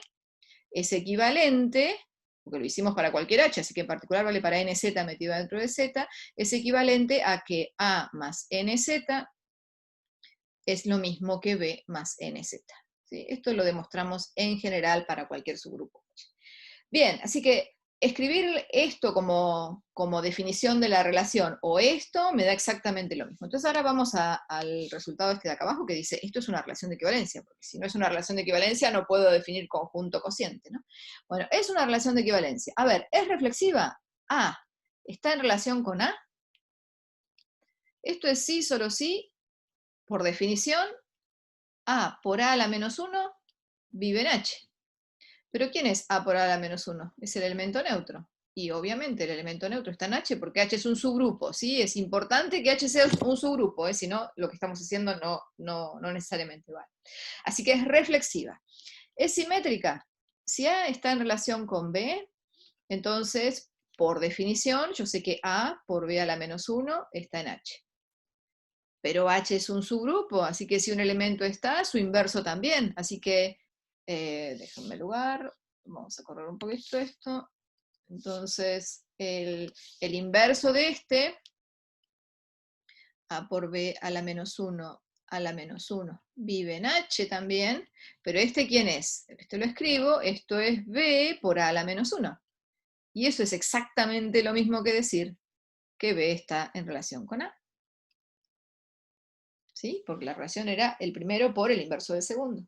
S1: es equivalente, porque lo hicimos para cualquier H, así que en particular vale para NZ metido dentro de Z, es equivalente a que A más NZ es lo mismo que B más NZ. ¿Sí? Esto lo demostramos en general para cualquier subgrupo. Bien, así que escribir esto como definición de la relación, o esto, me da exactamente lo mismo. Entonces ahora vamos al resultado este de acá abajo, que dice, esto es una relación de equivalencia, porque si no es una relación de equivalencia no puedo definir conjunto cociente, ¿no? Bueno, es una relación de equivalencia. A ver, ¿es reflexiva? A, ¿está en relación con A? Esto es sí, solo sí, por definición, A por A a la menos 1 vive en H. ¿Pero quién es A por A a la menos 1? Es el elemento neutro. Y obviamente el elemento neutro está en H porque H es un subgrupo, ¿sí? Es importante que H sea un subgrupo, si no, lo que estamos haciendo no necesariamente vale. Así que es reflexiva. ¿Es simétrica? Si A está en relación con B, entonces, por definición, yo sé que A por B a la menos 1 está en H. Pero H es un subgrupo, así que si un elemento está, su inverso también. Así que, déjenme lugar, vamos a correr un poquito esto. Entonces, el inverso de este, A por B a la menos 1 a la menos 1, vive en H también, pero ¿este quién es? Este lo escribo, esto es B por A a la menos 1. Y eso es exactamente lo mismo que decir que B está en relación con A. ¿Sí? Porque la relación era el primero por el inverso del segundo.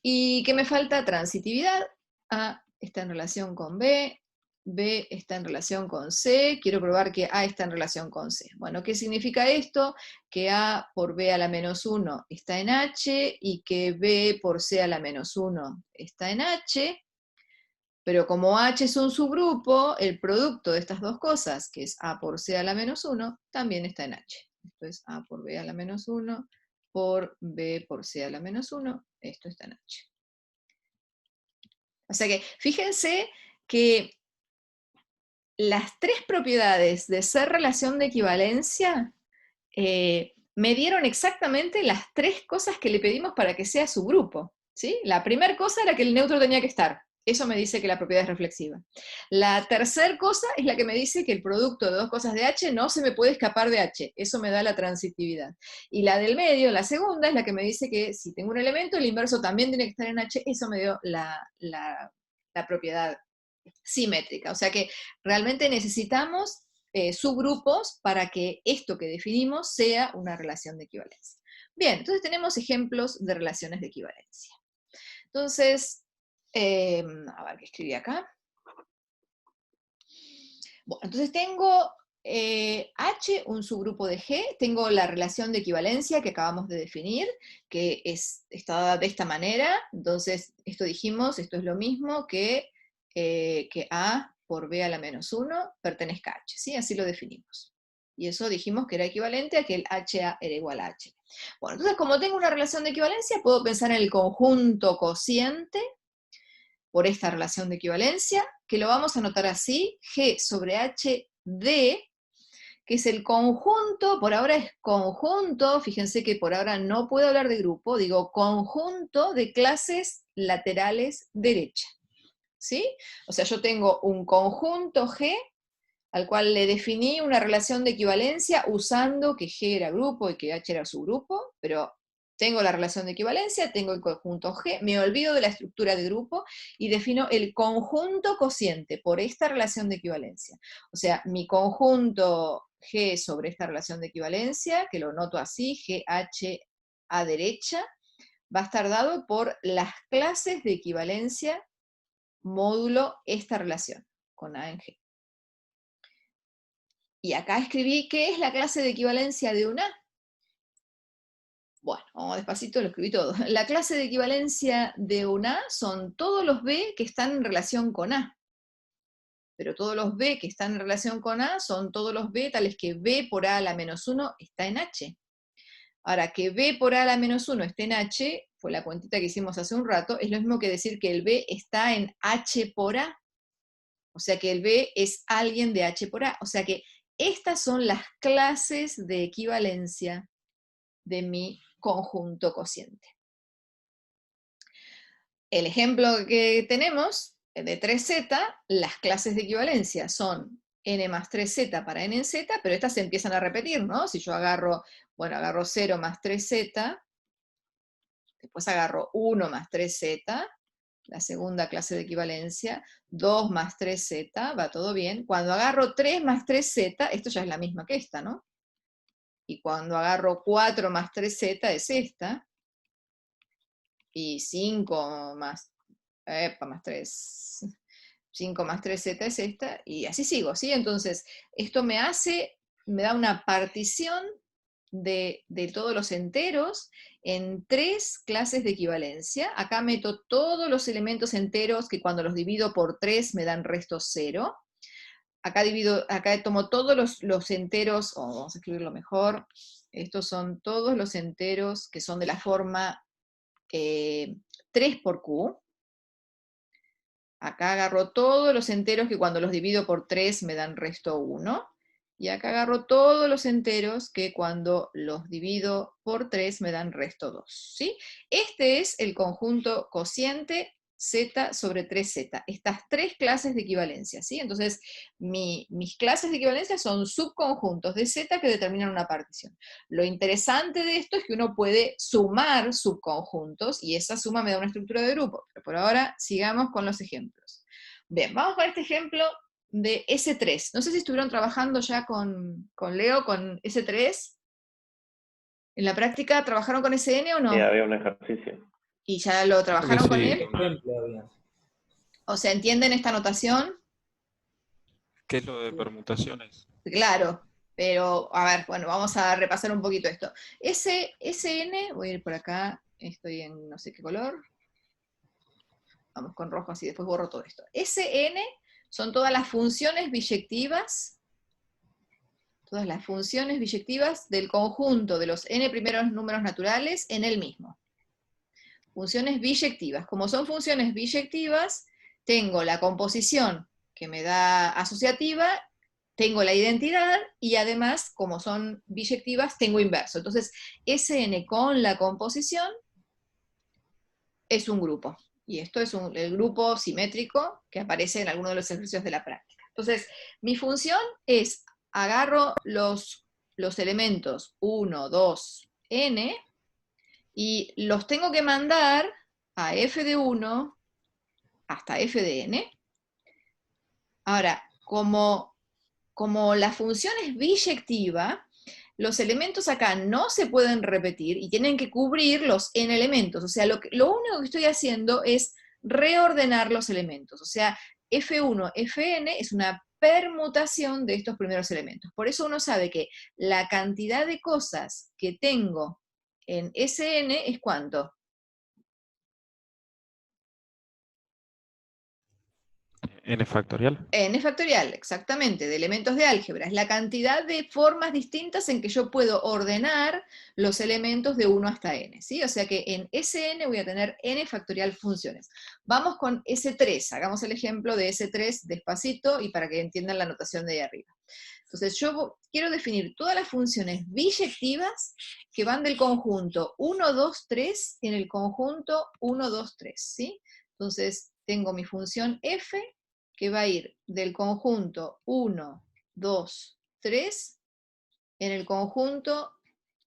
S1: ¿Y qué me falta? Transitividad. A está en relación con B, B está en relación con C, quiero probar que A está en relación con C. Bueno, ¿qué significa esto? Que A por B a la menos 1 está en H, y que B por C a la menos 1 está en H, pero como H es un subgrupo, el producto de estas dos cosas, que es A por C a la menos 1, también está en H. Esto es A por B a la menos 1 por B por C a la menos 1, esto está en H. O sea que fíjense que las tres propiedades de ser relación de equivalencia me dieron exactamente las tres cosas que le pedimos para que sea subgrupo. ¿Sí? La primera cosa era que el neutro tenía que estar. Eso me dice que la propiedad es reflexiva. La tercera cosa es la que me dice que el producto de dos cosas de H no se me puede escapar de H. Eso me da la transitividad. Y la del medio, la segunda, es la que me dice que si tengo un elemento, el inverso también tiene que estar en H. Eso me dio la propiedad simétrica. O sea que realmente necesitamos subgrupos para que esto que definimos sea una relación de equivalencia. Bien, entonces tenemos ejemplos de relaciones de equivalencia. Entonces, a ver qué escribí acá. Bueno, entonces tengo H, un subgrupo de G, tengo la relación de equivalencia que acabamos de definir, que está dada de esta manera. Entonces, esto dijimos, esto es lo mismo que A por B a la menos 1 pertenezca a H, ¿sí? Así lo definimos. Y eso dijimos que era equivalente a que el HA era igual a H. Bueno, entonces como tengo una relación de equivalencia, puedo pensar en el conjunto cociente por esta relación de equivalencia, que lo vamos a anotar así, G sobre HD, que es el conjunto, por ahora es conjunto, fíjense que por ahora no puedo hablar de grupo, digo conjunto de clases laterales derecha. ¿Sí? O sea, yo tengo un conjunto G, al cual le definí una relación de equivalencia usando que G era grupo y que H era subgrupo, pero tengo la relación de equivalencia, tengo el conjunto G, me olvido de la estructura de grupo y defino el conjunto cociente por esta relación de equivalencia. O sea, mi conjunto G sobre esta relación de equivalencia, que lo noto así, GH a derecha, va a estar dado por las clases de equivalencia módulo esta relación con A en G. Y acá escribí, ¿qué es la clase de equivalencia de un A? Bueno, vamos despacito, lo escribí todo. La clase de equivalencia de un A son todos los B que están en relación con A. Pero todos los B que están en relación con A son todos los B tales que B por A a la menos 1 está en H. Ahora, que B por A a la menos 1 esté en H, fue la cuentita que hicimos hace un rato, es lo mismo que decir que el B está en H por A. O sea que el B es alguien de H por A. O sea que estas son las clases de equivalencia de mi conjunto cociente. El ejemplo que tenemos de 3z, las clases de equivalencia son n más 3z para n en z, pero estas se empiezan a repetir, ¿no? Si yo agarro, bueno, agarro 0 más 3z, después agarro 1 más 3z, la segunda clase de equivalencia, 2 más 3z, va todo bien. Cuando agarro 3 más 3z, esto ya es la misma que esta, ¿no? Y cuando agarro 4 más 3z es esta, y 5 más, más 3, 5 más 3z es esta, y así sigo, ¿sí? Entonces, esto me da una partición de todos los enteros en 3 clases de equivalencia. Acá meto todos los elementos enteros que cuando los divido por 3 me dan resto 0. Acá tomo todos los enteros, vamos a escribirlo mejor, estos son todos los enteros que son de la forma 3 por Q. Acá agarro todos los enteros que cuando los divido por 3 me dan resto 1. Y acá agarro todos los enteros que cuando los divido por 3 me dan resto 2. ¿Sí? Este es el conjunto cociente z sobre 3z. Estas 3 clases de equivalencia. ¿Sí? Entonces, mis clases de equivalencia son subconjuntos de z que determinan una partición. Lo interesante de esto es que uno puede sumar subconjuntos y esa suma me da una estructura de grupo. Pero por ahora sigamos con los ejemplos. Bien, vamos con este ejemplo de S3. No sé si estuvieron trabajando ya con Leo, con S3. ¿En la práctica trabajaron con SN o no?
S2: Sí, había un ejercicio.
S1: ¿Y ya lo trabajaron con él?
S5: Ejemplo había.
S1: O sea, ¿entienden esta notación?
S3: ¿Qué es lo de permutaciones?
S1: Claro, pero a ver, bueno, vamos a repasar un poquito esto. SN, voy a ir por acá, estoy en no sé qué color. Vamos con rojo así, después borro todo esto. SN son todas las funciones biyectivas del conjunto de los n primeros números naturales en el mismo. Funciones biyectivas. Como son funciones biyectivas, tengo la composición que me da asociativa, tengo la identidad, y además, como son biyectivas, tengo inverso. Entonces, Sn con la composición es un grupo. Y esto es el grupo simétrico que aparece en alguno de los ejercicios de la práctica. Entonces, mi función es, agarro los elementos 1, 2, n, y los tengo que mandar a f de 1 hasta f de n. Ahora, como la función es biyectiva, los elementos acá no se pueden repetir y tienen que cubrir los n elementos. O sea, lo único que estoy haciendo es reordenar los elementos. O sea, F1, Fn es una permutación de estos primeros elementos. Por eso uno sabe que la cantidad de cosas que tengo en Sn es ¿cuánto?
S3: N factorial.
S1: N factorial, exactamente, de elementos de álgebra. Es la cantidad de formas distintas en que yo puedo ordenar los elementos de 1 hasta n, ¿sí? O sea que en Sn voy a tener n factorial funciones. Vamos con S3, hagamos el ejemplo de S3 despacito y para que entiendan la notación de ahí arriba. Entonces yo quiero definir todas las funciones biyectivas que van del conjunto 1, 2, 3 en el conjunto 1, 2, 3, ¿sí? Entonces tengo mi función f, que va a ir del conjunto 1, 2, 3, en el conjunto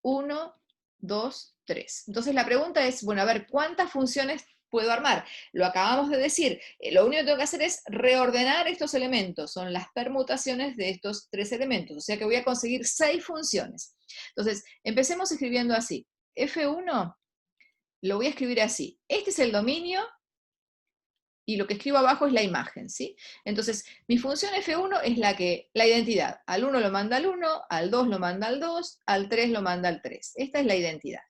S1: 1, 2, 3. Entonces la pregunta es, bueno, a ver, ¿cuántas funciones puedo armar? Lo acabamos de decir, lo único que tengo que hacer es reordenar estos elementos, son las permutaciones de estos 3 elementos, o sea que voy a conseguir 6 funciones. Entonces, empecemos escribiendo así. F1 lo voy a escribir así. Este es el dominio y lo que escribo abajo es la imagen, ¿sí? Entonces, mi función F1 es la identidad. Al 1 lo manda al 1, al 2 lo manda al 2, al 3 lo manda al 3. Esta es la identidad.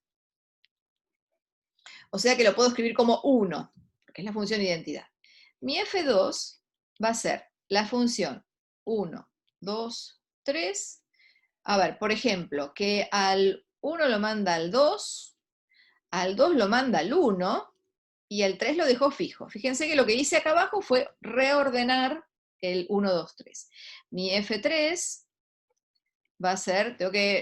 S1: O sea que lo puedo escribir como 1, porque es la función identidad. Mi F2 va a ser la función 1, 2, 3. A ver, por ejemplo, que al 1 lo manda al 2, al 2 lo manda al 1, y el 3 lo dejó fijo. Fíjense que lo que hice acá abajo fue reordenar el 1, 2, 3. Mi F3 va a ser,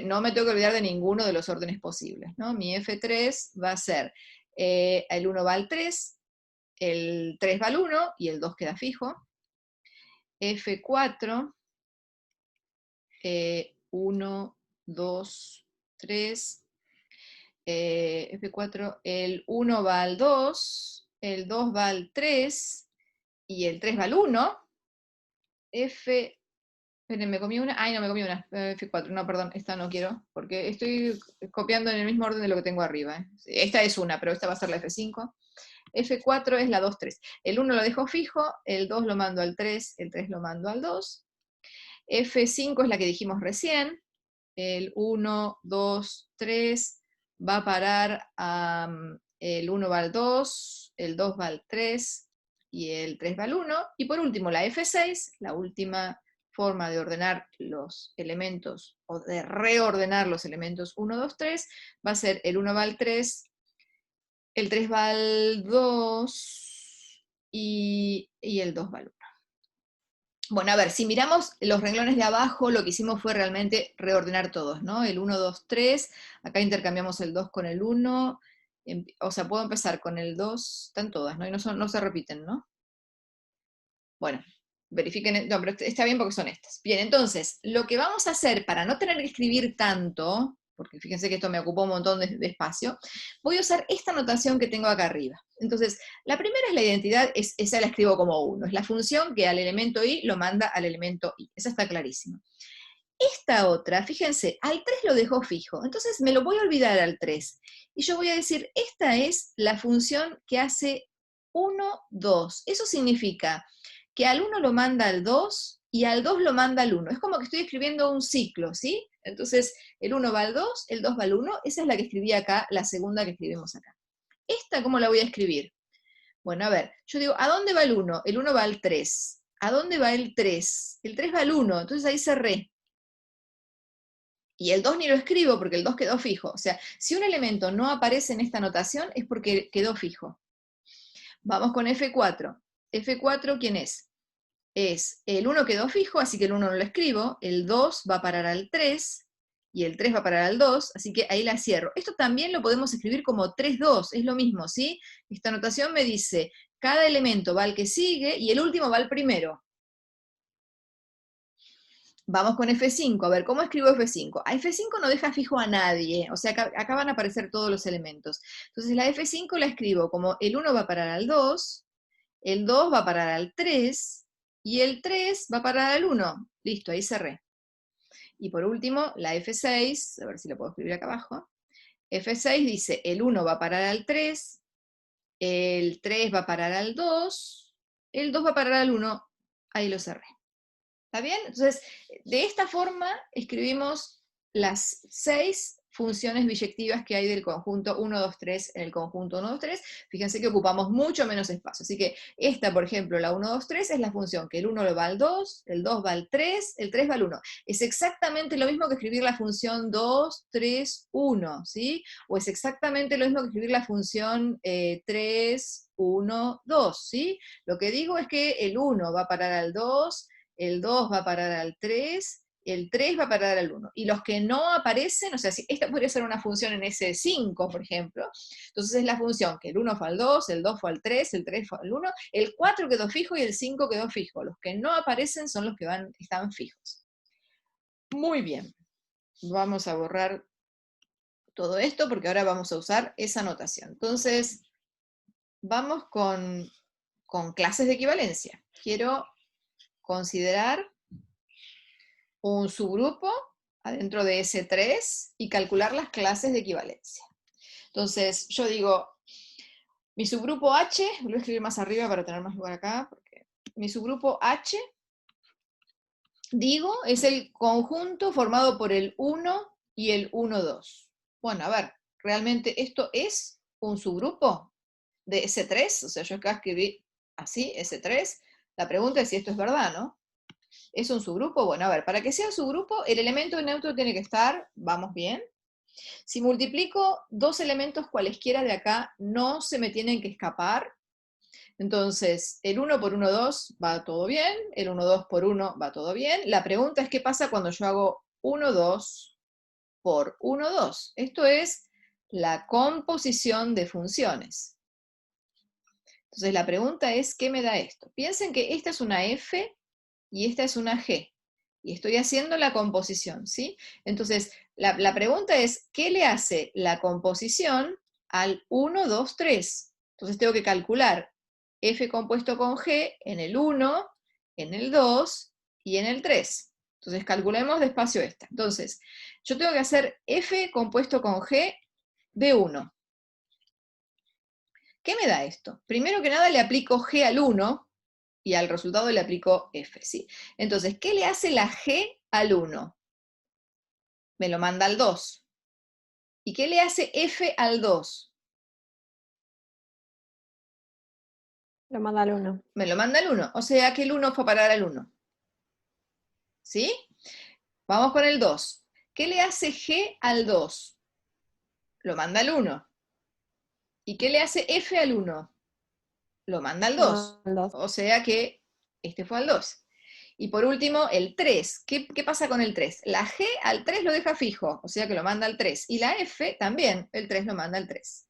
S1: no me tengo que olvidar de ninguno de los órdenes posibles, ¿no? Mi F3 va a ser, el 1 va al 3, el 3 va al 1, y el 2 queda fijo. F4, 1, 2, 3, F4, el 1 va al 2, el 2 va al 3, y el 3 va al 1, esperen, me comí una, ay no, me comí una, F4, no, perdón, esta no quiero, porque estoy copiando en el mismo orden de lo que tengo arriba. Esta es una, pero esta va a ser la F5. F4 es la 2, 3. El 1 lo dejo fijo, el 2 lo mando al 3, el 3 lo mando al 2. F5 es la que dijimos recién, el 1, 2, 3 va a parar a, el 1 va al 2, el 2 va al 3, y el 3 va al 1, y por último la F6, la última forma de ordenar los elementos, o de reordenar los elementos 1, 2, 3, va a ser el 1 va al 3, el 3 va al 2, y el 2 va al 1. Bueno, a ver, si miramos los renglones de abajo, lo que hicimos fue realmente reordenar todos, ¿no? El 1, 2, 3, acá intercambiamos el 2 con el 1, o sea, puedo empezar con el 2, están todas, ¿no? Y no se repiten, ¿no? Bueno, verifiquen, no, pero está bien porque son estas. Bien, entonces, lo que vamos a hacer para no tener que escribir tanto, porque fíjense que esto me ocupó un montón de espacio, voy a usar esta notación que tengo acá arriba. Entonces, la primera es la identidad, esa la escribo como 1, es la función que al elemento i lo manda al elemento i, esa está clarísima. Esta otra, fíjense, al 3 lo dejó fijo, entonces me lo voy a olvidar al 3, y yo voy a decir, esta es la función que hace 1, 2, eso significa que al 1 lo manda al 2, y al 2 lo manda al 1, es como que estoy escribiendo un ciclo, ¿sí? Entonces, el 1 va al 2, el 2 va al 1, esa es la que escribí acá, la segunda que escribimos acá. ¿Esta cómo la voy a escribir? Bueno, a ver, yo digo, ¿a dónde va el 1? El 1 va al 3. ¿A dónde va el 3? El 3 va al 1, entonces ahí cerré. Y el 2 ni lo escribo porque el 2 quedó fijo. O sea, si un elemento no aparece en esta notación es porque quedó fijo. Vamos con F4. F4, ¿quién es? Es el 1 quedó fijo, así que el 1 no lo escribo, el 2 va a parar al 3, y el 3 va a parar al 2, así que ahí la cierro. Esto también lo podemos escribir como 3, 2, es lo mismo, ¿sí? Esta notación me dice, cada elemento va al que sigue, y el último va al primero. Vamos con F5, a ver, ¿cómo escribo F5? A F5 no deja fijo a nadie, o sea, acá van a aparecer todos los elementos. Entonces la F5 la escribo como el 1 va a parar al 2, el 2 va a parar al 3, y el 3 va a parar al 1. Listo, ahí cerré. Y por último, la F6, a ver si lo puedo escribir acá abajo. F6 dice, el 1 va a parar al 3, el 3 va a parar al 2, el 2 va a parar al 1, ahí lo cerré. ¿Está bien? Entonces, de esta forma escribimos las 6 funciones biyectivas que hay del conjunto 1, 2, 3 en el conjunto 1, 2, 3. Fíjense que ocupamos mucho menos espacio. Así que esta, por ejemplo, la 1, 2, 3, es la función que el 1 va al 2, el 2 va al 3, el 3 va al 1. Es exactamente lo mismo que escribir la función 2, 3, 1, ¿sí? O es exactamente lo mismo que escribir la función 3, 1, 2, ¿sí? Lo que digo es que el 1 va a parar al 2, el 2 va a parar al 3, el 3 va a parar al 1. Y los que no aparecen, o sea, si esta podría ser una función en S5, por ejemplo, entonces es la función que el 1 fue al 2, el 2 fue al 3, el 3 fue al 1, el 4 quedó fijo y el 5 quedó fijo. Los que no aparecen son los que están fijos. Muy bien. Vamos a borrar todo esto porque ahora vamos a usar esa notación. Entonces, vamos con clases de equivalencia. Quiero considerar un subgrupo adentro de S3 y calcular las clases de equivalencia. Entonces, yo digo, Mi subgrupo H, voy a escribir más arriba para tener más lugar acá, porque mi subgrupo H, digo, es el conjunto formado por el 1 y el 1, 2. Bueno, a ver, ¿realmente esto es un subgrupo de S3? O sea, yo acá escribí así, S3. La pregunta es si esto es verdad, ¿no? ¿Es un subgrupo? Bueno, a ver, para que sea un subgrupo, el elemento neutro tiene que estar, vamos bien. Si multiplico dos elementos cualesquiera de acá, no se me tienen que escapar. Entonces, el 1 por 1, 2 va todo bien, el 1, 2 por 1 va todo bien. La pregunta es qué pasa cuando yo hago 1, 2 por 1, 2. Esto es la composición de funciones. Entonces, la pregunta es, ¿qué me da esto? Piensen que esta es una F y esta es una G. Y estoy haciendo la composición, ¿sí? Entonces, la pregunta es, ¿qué le hace la composición al 1, 2, 3? Entonces tengo que calcular F compuesto con G en el 1, en el 2 y en el 3. Entonces calculemos despacio esta. Entonces, yo tengo que hacer F compuesto con G de 1. ¿Qué me da esto? Primero que nada le aplico G al 1, y al resultado le aplico F, ¿sí? Entonces, ¿qué le hace la G al 1? Me lo manda al 2. ¿Y qué le hace F al 2?
S5: Lo manda al 1.
S1: Me lo manda al 1, o sea que el 1 fue a parar al 1. ¿Sí? Vamos con el 2. ¿Qué le hace G al 2? Lo manda al 1. ¿Y qué le hace F al 1? Lo manda al 2.
S5: Al 2.
S1: O sea que este fue al 2. Y por último, el 3. ¿Qué pasa con el 3? La G al 3 lo deja fijo, o sea que lo manda al 3. Y la F también, el 3 lo manda al 3.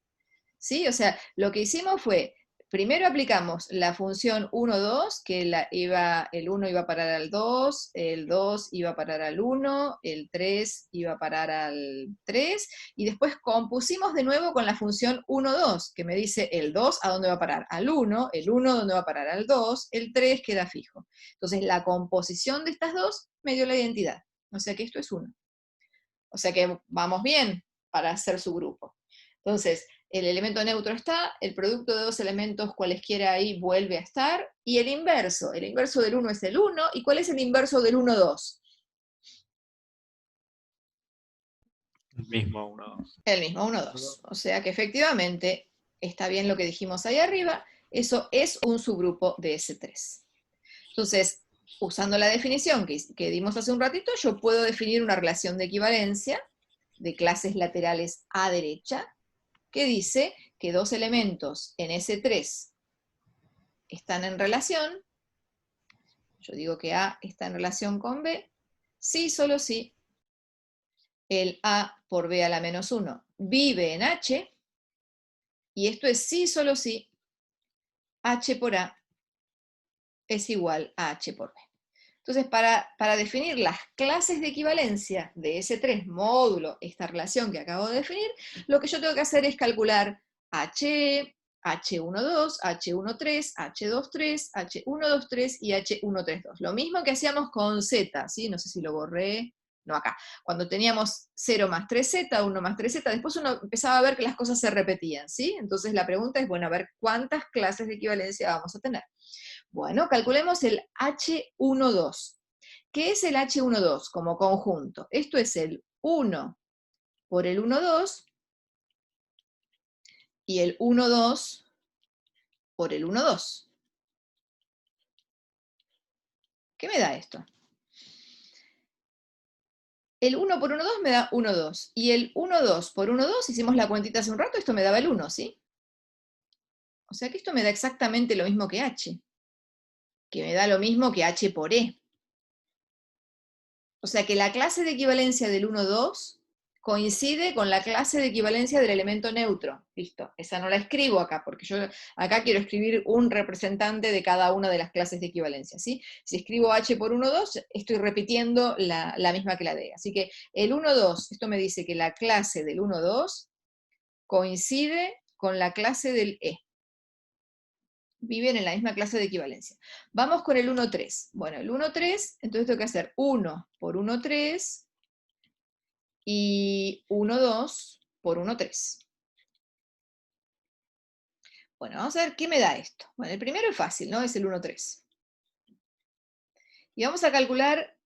S1: ¿Sí? O sea, lo que hicimos fue, primero aplicamos la función 1, 2, que el 1 iba a parar al 2, el 2 iba a parar al 1, el 3 iba a parar al 3, y después compusimos de nuevo con la función 1, 2, que me dice el 2 a dónde va a parar, al 1, el 1 dónde va a parar, al 2, el 3 queda fijo. Entonces la composición de estas dos me dio la identidad, o sea que esto es 1. O sea que vamos bien para hacer su grupo. Entonces, el elemento neutro está, el producto de dos elementos cualesquiera ahí vuelve a estar, y el inverso del 1 es el 1, ¿y cuál es el inverso del 1, 2?
S3: El mismo 1, 2.
S1: El mismo 1, 2. O sea que efectivamente está bien lo que dijimos ahí arriba, eso es un subgrupo de S3. Entonces, usando la definición que dimos hace un ratito, yo puedo definir una relación de equivalencia de clases laterales a derecha, que dice que dos elementos en S3 están en relación, yo digo que A está en relación con B, si solo si el A por B a la menos 1 vive en H, y esto es si solo si H por A es igual a H por B. Entonces, para definir las clases de equivalencia de S3 módulo esta relación que acabo de definir, lo que yo tengo que hacer es calcular H, H12, H13, H23, H123 y H132. Lo mismo que hacíamos con Z, ¿sí? No sé si lo borré, no acá. Cuando teníamos 0 más 3Z, 1 más 3Z, después uno empezaba a ver que las cosas se repetían, ¿sí? Entonces la pregunta es, bueno, a ver cuántas clases de equivalencia vamos a tener. Bueno, calculemos el H12. ¿Qué es el H12 como conjunto? Esto es el 1 por el 1,2 y el 1,2 por el 1,2. ¿Qué me da esto? El 1 por 1,2 me da 1,2. Y el 1,2 por 1,2, hicimos la cuentita hace un rato, esto me daba el 1, ¿sí? O sea que esto me da exactamente lo mismo que H. Que me da lo mismo que H por E. O sea que la clase de equivalencia del 1,2 coincide con la clase de equivalencia del elemento neutro. Listo, esa no la escribo acá, porque yo acá quiero escribir un representante de cada una de las clases de equivalencia, ¿sí? Si escribo H por 1,2, estoy repitiendo la misma que la D. Así que el 1,2, esto me dice que la clase del 1,2 coincide con la clase del E. Viven en la misma clase de equivalencia. Vamos con el 1,3. Bueno, el 1,3, entonces tengo que hacer 1 por 1,3 y 1,2 por 1,3. Bueno, vamos a ver qué me da esto. Bueno, el primero es fácil, ¿no? Es el 1, 3. Y vamos a calcular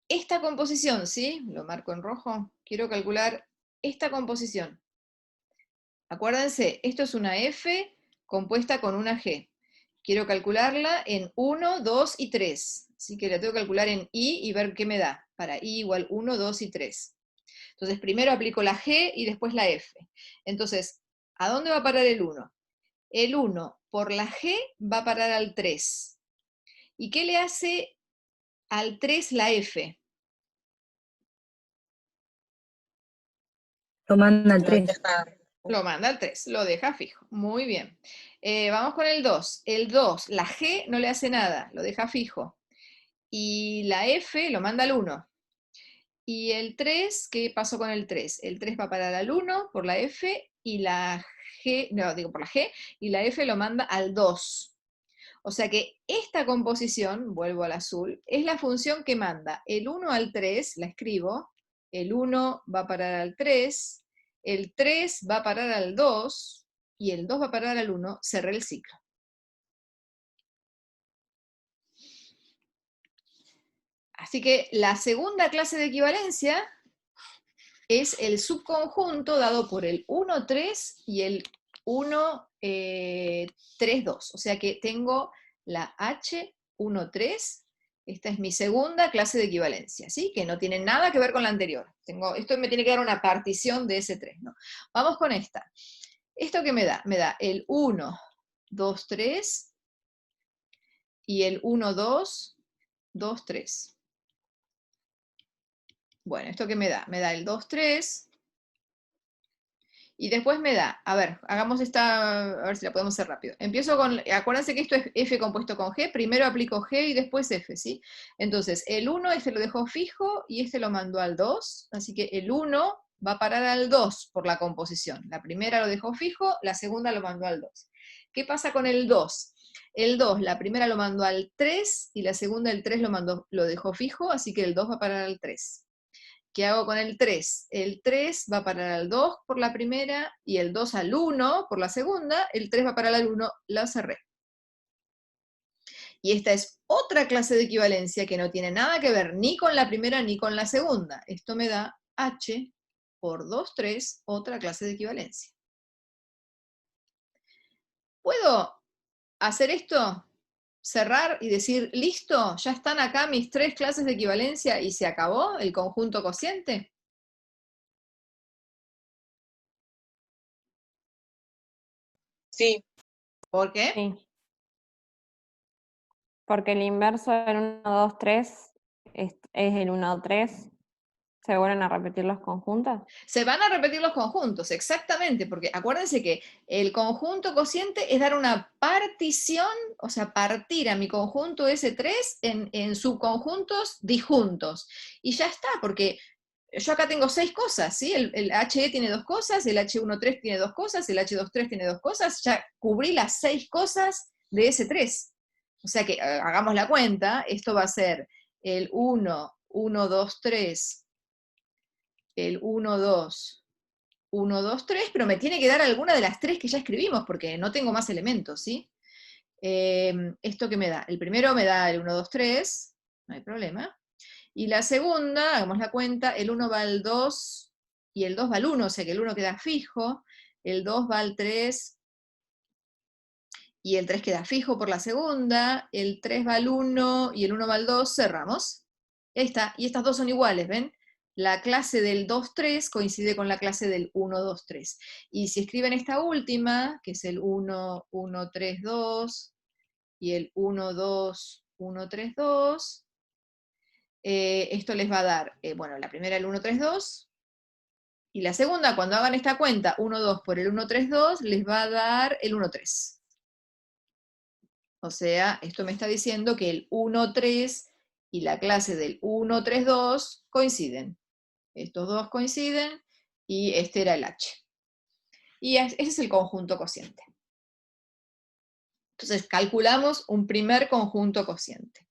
S1: esta composición, ¿sí? Lo marco en rojo. Quiero calcular esta composición. Acuérdense, esto es una F compuesta con una G. Quiero calcularla en 1, 2 y 3. Así que la tengo que calcular en I y ver qué me da. Para I igual 1, 2 y 3. Entonces primero aplico la G y después la F. Entonces, ¿a dónde va a parar el 1? El 1 por la G va a parar al 3. ¿Y qué le hace al 3 la F?
S6: Lo manda al
S4: Lo
S6: 3.
S4: deja-
S1: Lo manda al 3, lo deja fijo. Muy bien. Vamos con el 2. El 2, la G no le hace nada, lo deja fijo. Y la F lo manda al 1. Y el 3, ¿qué pasó con el 3? El 3 va a parar al 1 por la F y la G, no, digo por la G, y la F lo manda al 2. O sea que esta composición, vuelvo al azul, es la función que manda el 1 al 3, la escribo, el 1 va a parar al 3, el 3 va a parar al 2, y el 2 va a parar al 1, cerré el ciclo. Así que la segunda clase de equivalencia es el subconjunto dado por el 1, 3 y el 1, 3, 2. O sea que tengo la H1, 3. Esta es mi segunda clase de equivalencia, ¿sí? Que no tiene nada que ver con la anterior. Esto me tiene que dar una partición de ese 3, ¿no? Vamos con esta. ¿Esto qué me da? Me da el 1, 2, 3 y el 1, 2, 2, 3. Bueno, ¿esto qué me da? Me da el 2, 3. Y después me da, a ver, hagamos esta, a ver si la podemos hacer rápido. Empiezo con, acuérdense que esto es F compuesto con G, primero aplico G y después F, ¿sí? Entonces, el 1, este lo dejó fijo y este lo mandó al 2, así que el 1 va a parar al 2 por la composición. La primera lo dejó fijo, la segunda lo mandó al 2. ¿Qué pasa con el 2? El 2, la primera lo mandó al 3 y la segunda el 3 lo dejó fijo, así que el 2 va a parar al 3. ¿Qué hago con el 3? El 3 va a parar al 2 por la primera y el 2 al 1 por la segunda, el 3 va a parar al 1, la cerré. Y esta es otra clase de equivalencia que no tiene nada que ver ni con la primera ni con la segunda. Esto me da H por 2, 3, otra clase de equivalencia. ¿Puedo hacer esto? Cerrar y decir, listo, ya están acá mis 3 clases de equivalencia y se acabó el conjunto cociente.
S4: Sí,
S1: ¿Por qué?
S5: Sí. Porque el inverso del 1, 2, 3 es el 1, 3. ¿Se vuelven a repetir los conjuntos?
S1: Se van a repetir los conjuntos, exactamente, porque acuérdense que el conjunto cociente es dar una partición, o sea, partir a mi conjunto S3 en subconjuntos disjuntos. Y ya está, porque yo acá tengo 6 cosas, ¿sí? El HE tiene 2 cosas, el H13 tiene 2 cosas, el H23 tiene 2 cosas, ya cubrí las 6 cosas de S3. O sea que hagamos la cuenta, esto va a ser el 1, 1, 2, 3, el 1, 2, 1, 2, 3, pero me tiene que dar alguna de las 3 que ya escribimos, porque no tengo más elementos, ¿sí? ¿Esto qué me da? El primero me da el 1, 2, 3, no hay problema. Y la segunda, hagamos la cuenta, el 1 va al 2 y el 2 va al 1, o sea que el 1 queda fijo, el 2 va al 3 y el 3 queda fijo por la segunda, el 3 va al 1 y el 1 va al 2, cerramos. Ahí está, y estas dos son iguales, ¿ven? La clase del 2, 3 coincide con la clase del 1, 2, 3. Y si escriben esta última, que es el 1, 1, 3, 2, y el 1, 2, 1, 3, 2, esto les va a dar, bueno, la primera el 1, 3, 2, y la segunda, cuando hagan esta cuenta, 1, 2 por el 1, 3, 2, les va a dar el 1, 3. O sea, esto me está diciendo que el 1, 3 y la clase del 1, 3, 2 coinciden. Estos dos coinciden y este era el H. Y ese es el conjunto cociente. Entonces calculamos un primer conjunto cociente.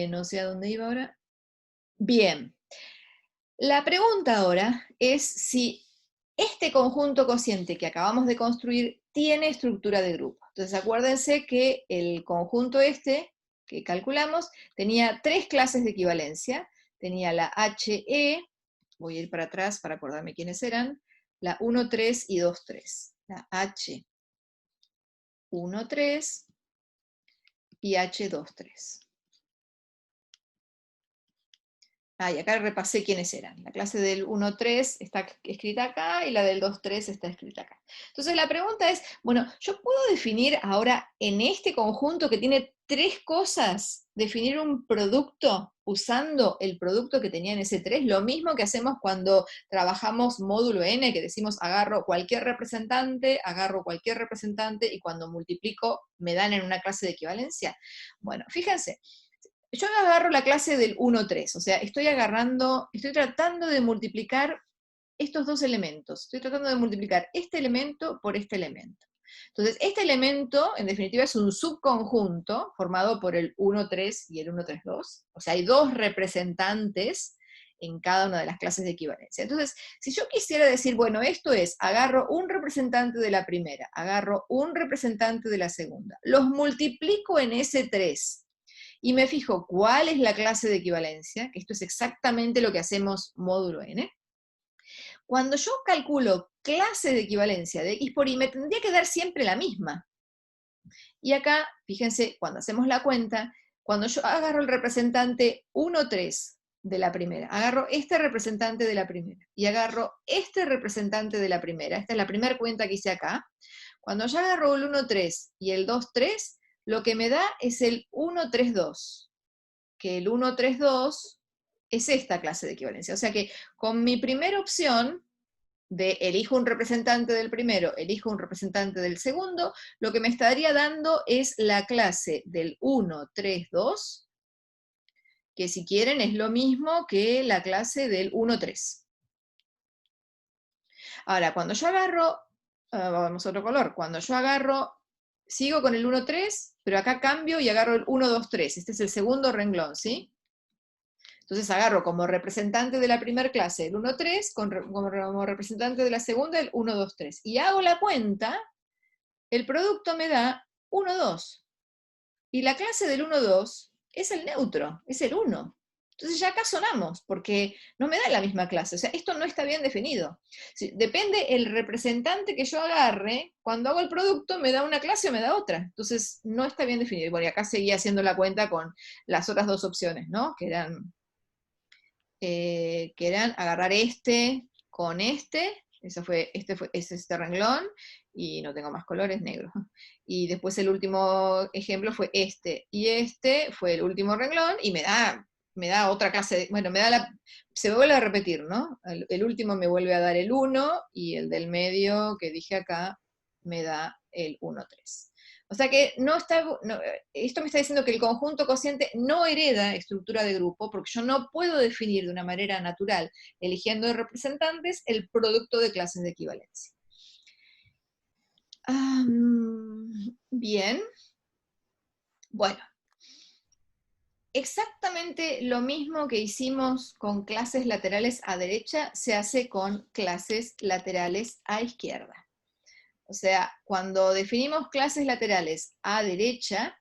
S1: No sé a dónde iba ahora. Bien. La pregunta ahora es si Este conjunto cociente que acabamos de construir tiene estructura de grupo. Entonces acuérdense que el conjunto este que calculamos tenía 3 clases de equivalencia. Tenía la HE, voy a ir para atrás para acordarme quiénes eran, la 1,3 y 2,3. La H1,3 y H2,3. Y acá repasé quiénes eran. La clase del 1,3 está escrita acá y la del 2,3 está escrita acá. Entonces la pregunta es, bueno, ¿yo puedo definir ahora en este conjunto que tiene 3 cosas, definir un producto usando el producto que tenía en ese 3? Lo mismo que hacemos cuando trabajamos módulo n, que decimos agarro cualquier representante y cuando multiplico me dan en una clase de equivalencia. Bueno, fíjense. Yo agarro la clase del 1,3, o sea, estoy tratando de multiplicar estos dos elementos, estoy tratando de multiplicar este elemento por este elemento. Entonces, este elemento, en definitiva, es un subconjunto formado por el 1,3 y el 1,3,2, o sea, hay 2 representantes en cada una de las clases de equivalencia. Entonces, si yo quisiera decir, bueno, esto es, agarro un representante de la primera, agarro un representante de la segunda, los multiplico en ese 3, y me fijo cuál es la clase de equivalencia, que esto es exactamente lo que hacemos módulo n. Cuando yo calculo clase de equivalencia de x por y, me tendría que dar siempre la misma. Y acá, fíjense, cuando hacemos la cuenta, cuando yo agarro el representante 1,3 de la primera, agarro este representante de la primera, y agarro este representante de la primera, esta es la primera cuenta que hice acá, cuando yo agarro el 1,3 y el 2,3, lo que me da es el 1,3,2, que el 1,3,2 es esta clase de equivalencia. O sea que con mi primera opción de elijo un representante del primero, elijo un representante del segundo, lo que me estaría dando es la clase del 1,3,2, que si quieren es lo mismo que la clase del 1,3. Ahora, cuando yo agarro, vamos a otro color, cuando yo agarro, sigo con el 1,3, pero acá cambio y agarro el 1,2,3. Este es el segundo renglón, ¿sí? Entonces agarro como representante de la primera clase el 1,3, como representante de la segunda el 1,2,3. Y hago la cuenta, el producto me da 1,2. Y la clase del 1,2 es el neutro, es el 1. Entonces ya acá sonamos, porque no me da la misma clase. O sea, esto no está bien definido. Depende el representante que yo agarre, cuando hago el producto me da una clase o me da otra. Entonces no está bien definido. Bueno, y acá seguía haciendo la cuenta con las otras 2 opciones, ¿no? Que eran agarrar este con este, ese es este renglón, y no tengo más colores, negro. Y después el último ejemplo fue este, y este fue el último renglón, y me da otra clase, bueno, se vuelve a repetir, ¿no? El último me vuelve a dar el 1, y el del medio que dije acá me da el 1,3. O sea que esto me está diciendo que el conjunto cociente no hereda estructura de grupo, porque yo no puedo definir de una manera natural, eligiendo de representantes, el producto de clases de equivalencia. Bien. Bueno. Exactamente lo mismo que hicimos con clases laterales a derecha, se hace con clases laterales a izquierda. O sea, cuando definimos clases laterales a derecha,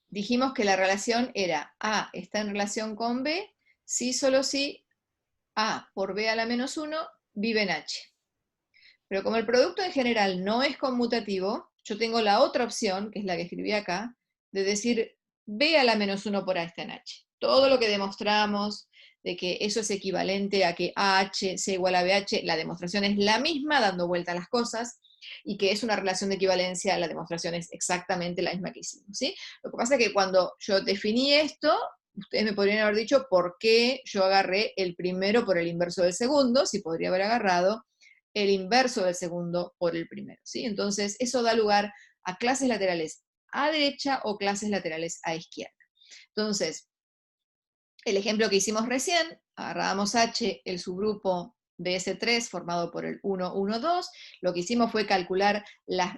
S1: dijimos que la relación era A está en relación con B, si solo si A por B a la menos 1 vive en H. Pero como el producto en general no es conmutativo, yo tengo la otra opción, que es la que escribí acá, de decir B a la menos 1 por A está en H. Todo lo que demostramos de que eso es equivalente a que AH sea igual a BH, la demostración es la misma, dando vuelta a las cosas, y que es una relación de equivalencia, la demostración es exactamente la misma que hicimos, ¿sí? Lo que pasa es que cuando yo definí esto, ustedes me podrían haber dicho por qué yo agarré el primero por el inverso del segundo, si podría haber agarrado el inverso del segundo por el primero, ¿sí? Entonces, eso da lugar a clases laterales a derecha o clases laterales a izquierda. Entonces, el ejemplo que hicimos recién, agarrábamos H, el subgrupo de ese 3 formado por el 1, 1, 2, lo que hicimos fue calcular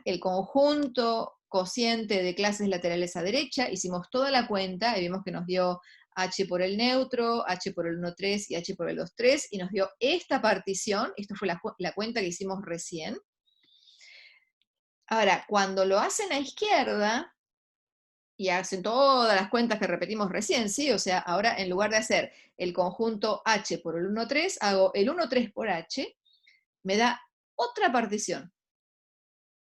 S1: el conjunto cociente de clases laterales a derecha, hicimos toda la cuenta y vimos que nos dio H por el neutro, H por el 1,3 y H por el 2,3, y nos dio esta partición. Esto fue la cuenta que hicimos recién. Ahora, cuando lo hacen a izquierda, y hacen todas las cuentas que repetimos recién, ¿sí? O sea, ahora en lugar de hacer el conjunto H por el 1,3, hago el 1,3 por H, me da otra partición.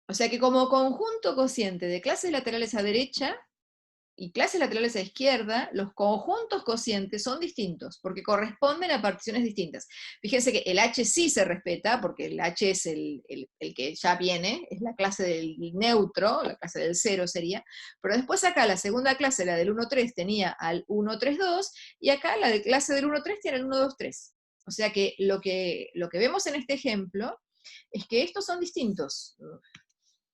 S1: O sea que como conjunto cociente de clases laterales a derecha y clases laterales a izquierda, los conjuntos cocientes son distintos, porque corresponden a particiones distintas. Fíjense que el H sí se respeta, porque el H es el que ya viene, es la clase del neutro, la clase del 0 sería, pero después acá la segunda clase, la del 1,3, tenía al 1,3,2, y acá la de clase del 1,3 tiene al 1,2,3. O sea que lo que vemos en este ejemplo es que estos son distintos.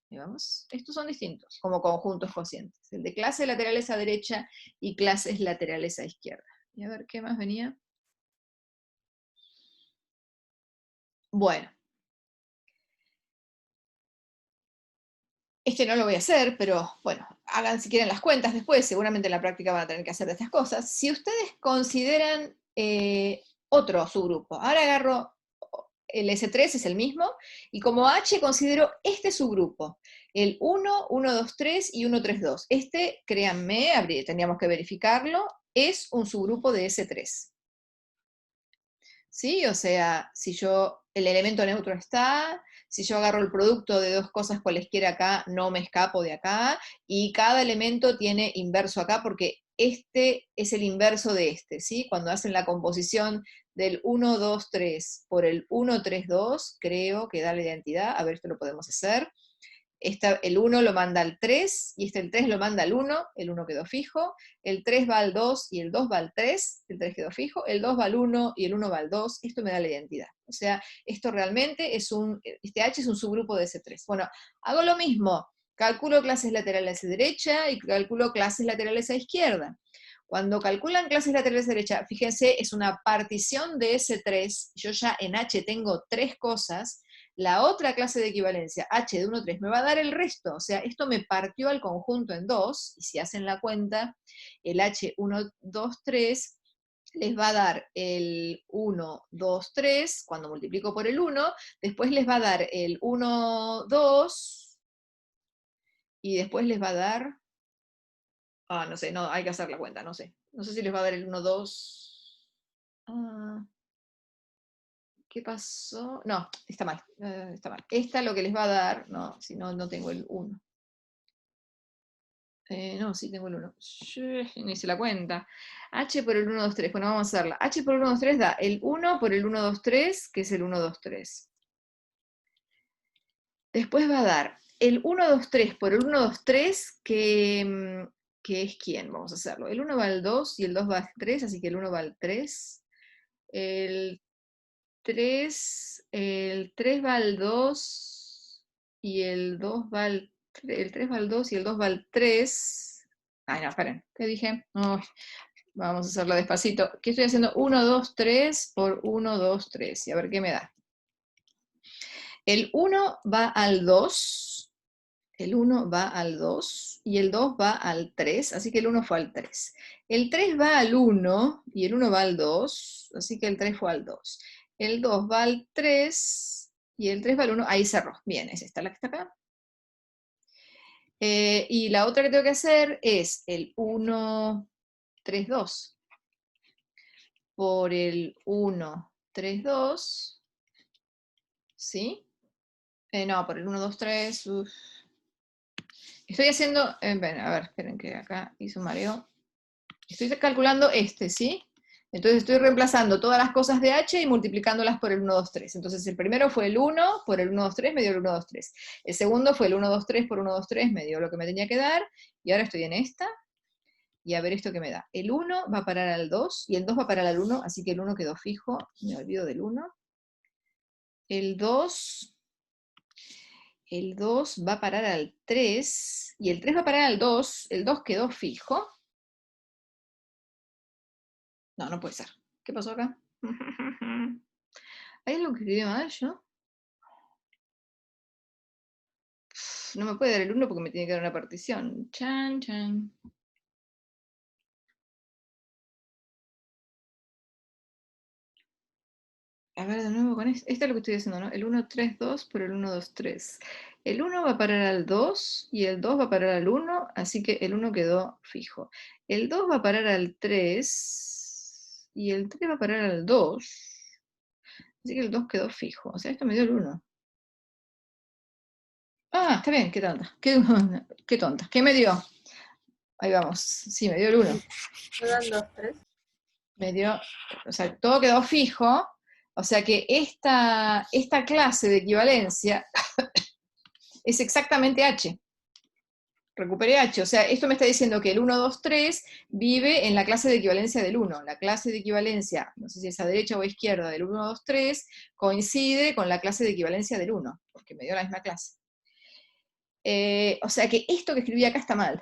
S1: Digamos, estos son distintos, como conjuntos cocientes. El de clases laterales a derecha y clases laterales a izquierda. Y a ver, ¿qué más venía? Bueno. Este no lo voy a hacer, pero bueno, hagan si quieren las cuentas después, seguramente en la práctica van a tener que hacer de estas cosas. Si ustedes consideran otro subgrupo, ahora agarro el S3 es el mismo, y como H considero este subgrupo, el 1, 1, 2, 3 y 1, 3, 2. Este, créanme, tendríamos que verificarlo, es un subgrupo de S3. ¿Sí? O sea, si yo, el elemento neutro está, si yo agarro el producto de dos cosas cualesquiera acá, no me escapo de acá, y cada elemento tiene inverso acá, porque este es el inverso de este, ¿sí? Cuando hacen la composición del 1, 2, 3 por el 1, 3, 2, creo que da la identidad, a ver, esto lo podemos hacer. El 1 lo manda al 3, y el 3 lo manda al 1, el 1 quedó fijo, el 3 va al 2 y el 2 va al 3, el 3 quedó fijo, el 2 va al 1 y el 1 va al 2, esto me da la identidad. O sea, esto realmente es este H es un subgrupo de S3. Bueno, hago lo mismo, calculo clases laterales a derecha y calculo clases laterales a izquierda. Cuando calculan clases laterales a derecha, fíjense, es una partición de S3, yo ya en H tengo tres cosas. La otra clase de equivalencia, H de 1, 3, me va a dar el resto, o sea, esto me partió al conjunto en dos, y si hacen la cuenta, el H 1, 2, 3 les va a dar el 1, 2, 3, cuando multiplico por el 1, después les va a dar el 1, 2, y después les va a dar, no sé, no, hay que hacer la cuenta, no sé. No sé si les va a dar el 1, 2, ¿qué pasó? No, está mal, está mal. Esta lo que les va a dar, no, si no, no tengo el 1. No, sí tengo el 1. No hice la cuenta. H por el 1, 2, 3. Bueno, vamos a hacerla. H por el 1, 2, 3 da el 1 por el 1, 2, 3, que es el 1, 2, 3. Después va a dar el 1, 2, 3 por el 1, 2, 3, que es quién. Vamos a hacerlo. El 1 va al 2 y el 2 va al 3, así que el 1 va al 3. El 3 va al 2 y el 2 va al 3, el 3 va al 2 y el 2 va al 3. Ay, no, esperen, ¿qué dije? Oh, vamos a hacerlo despacito. ¿Qué estoy haciendo? 1, 2, 3 por 1, 2, 3. Y a ver qué me da. El 1 va al 2, el 1 va al 2 y el 2 va al 3, así que el 1 fue al 3. El 3 va al 1 y el 1 va al 2, así que el 3 fue al 2. El 2 va al 3 y el 3 va al 1, ahí cerró. Bien, es esta la que está acá. Y la otra que tengo que hacer es el 1, 3, 2 por el 1, 3, 2, ¿sí? No, por el 1, 2, 3, uf. Estoy haciendo, bueno, a ver, esperen que acá hice un mareo. Estoy calculando este, ¿sí? Entonces estoy reemplazando todas las cosas de H y multiplicándolas por el 1, 2, 3. Entonces el primero fue el 1 por el 1, 2, 3, me dio el 1, 2, 3. El segundo fue el 1, 2, 3 por 1, 2, 3, me dio lo que me tenía que dar. Y ahora estoy en esta. Y a ver esto que me da. El 1 va a parar al 2 y el 2 va a parar al 1, así que el 1 quedó fijo. Me olvido del 1. El 2 va a parar al 3 y el 3 va a parar al 2. El 2 quedó fijo. No, no puede ser. ¿Qué pasó acá? ¿Hay algo que escribí mal yo? No me puede dar el 1 porque me tiene que dar una partición. Chan, chan. A ver, de nuevo con esto. Esto es lo que estoy haciendo, ¿no? El 1, 3, 2 por el 1, 2, 3. El 1 va a parar al 2 y el 2 va a parar al 1, así que el 1 quedó fijo. El 2 va a parar al 3 y el 3 va a parar al 2. Así que el 2 quedó fijo. O sea, esto me dio el 1. Ah, está bien, qué tonta. Qué tonta. ¿Qué me dio? Ahí vamos. Sí, me dio el 1.
S4: ¿No dan 2, 3?
S1: Me dio, o sea, todo quedó fijo. O sea que esta clase de equivalencia es exactamente H. Recuperé H, o sea, esto me está diciendo que el 1, 2, 3 vive en la clase de equivalencia del 1. La clase de equivalencia, no sé si es a derecha o a izquierda, del 1, 2, 3, coincide con la clase de equivalencia del 1, porque me dio la misma clase. O sea que esto que escribí acá está mal.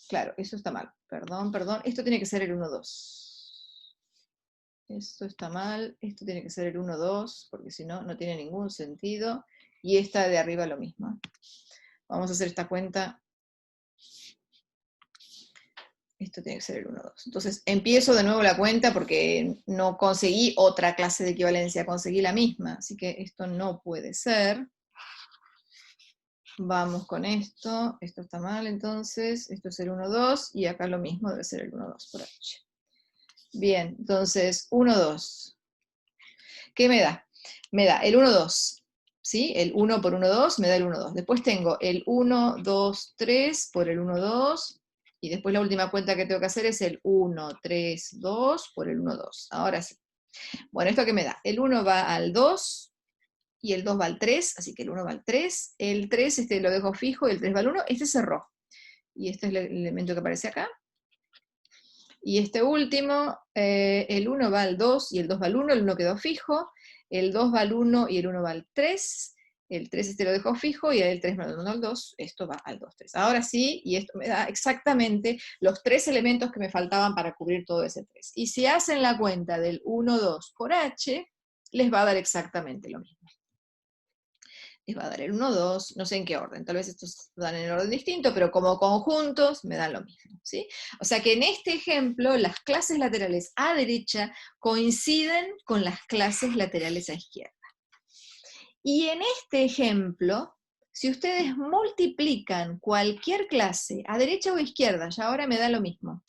S1: Claro, eso está mal. Perdón, perdón. Esto tiene que ser el 1, 2. Esto está mal. Esto tiene que ser el 1, 2, porque si no, no tiene ningún sentido. Y esta de arriba lo mismo. Vamos a hacer esta cuenta. Esto tiene que ser el 1, 2. Entonces, empiezo de nuevo la cuenta porque no conseguí otra clase de equivalencia, conseguí la misma. Así que esto no puede ser. Vamos con esto. Esto está mal, entonces. Esto es el 1, 2. Y acá lo mismo, debe ser el 1, 2 por H. Bien, entonces, 1, 2. ¿Qué me da? Me da el 1, 2. ¿Sí? El 1 por 1, 2 me da el 1, 2. Después tengo el 1, 2, 3 por el 1, 2. Y después la última cuenta que tengo que hacer es el 1, 3, 2 por el 1, 2. Ahora sí. Bueno, ¿esto qué me da? El 1 va al 2 y el 2 va al 3, así que el 1 va al 3. El 3 este lo dejo fijo y el 3 va al 1. Este cerró. Y este es el elemento que aparece acá. Y este último, el 1 va al 2 y el 2 va al 1, el 1 quedó fijo. El 2 va al 1 y el 1 va al 3. El 3 este lo dejo fijo y el 3 va al 1 al 2, esto va al 2, 3. Ahora sí, y esto me da exactamente los 3 elementos que me faltaban para cubrir todo ese 3. Y si hacen la cuenta del 1, 2 por H, les va a dar exactamente lo mismo. Les va a dar el 1, 2, no sé en qué orden, tal vez estos dan en orden distinto, pero como conjuntos me dan lo mismo, ¿sí? O sea que en este ejemplo, las clases laterales a derecha coinciden con las clases laterales a izquierda. Y en este ejemplo, si ustedes multiplican cualquier clase, a derecha o a izquierda, ya ahora me da lo mismo,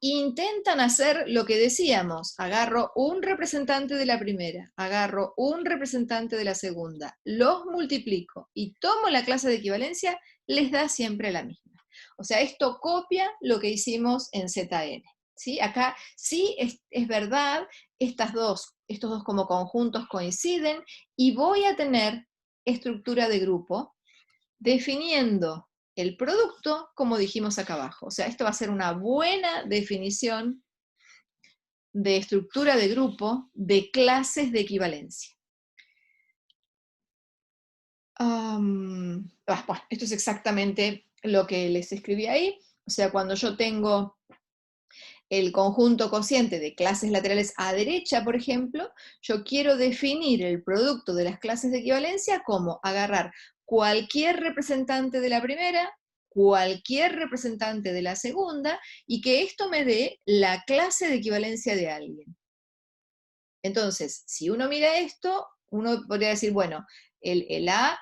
S1: intentan hacer lo que decíamos, agarro un representante de la primera, agarro un representante de la segunda, los multiplico y tomo la clase de equivalencia, les da siempre la misma. O sea, esto copia lo que hicimos en ZN. ¿Sí? Acá sí es verdad, estos dos como conjuntos coinciden, y voy a tener estructura de grupo definiendo el producto como dijimos acá abajo. O sea, esto va a ser una buena definición de estructura de grupo de clases de equivalencia. Bueno, esto es exactamente lo que les escribí ahí. O sea, cuando yo tengo el conjunto cociente de clases laterales a derecha, por ejemplo, yo quiero definir el producto de las clases de equivalencia como agarrar cualquier representante de la primera, cualquier representante de la segunda, y que esto me dé la clase de equivalencia de alguien. Entonces, si uno mira esto, uno podría decir, bueno, el A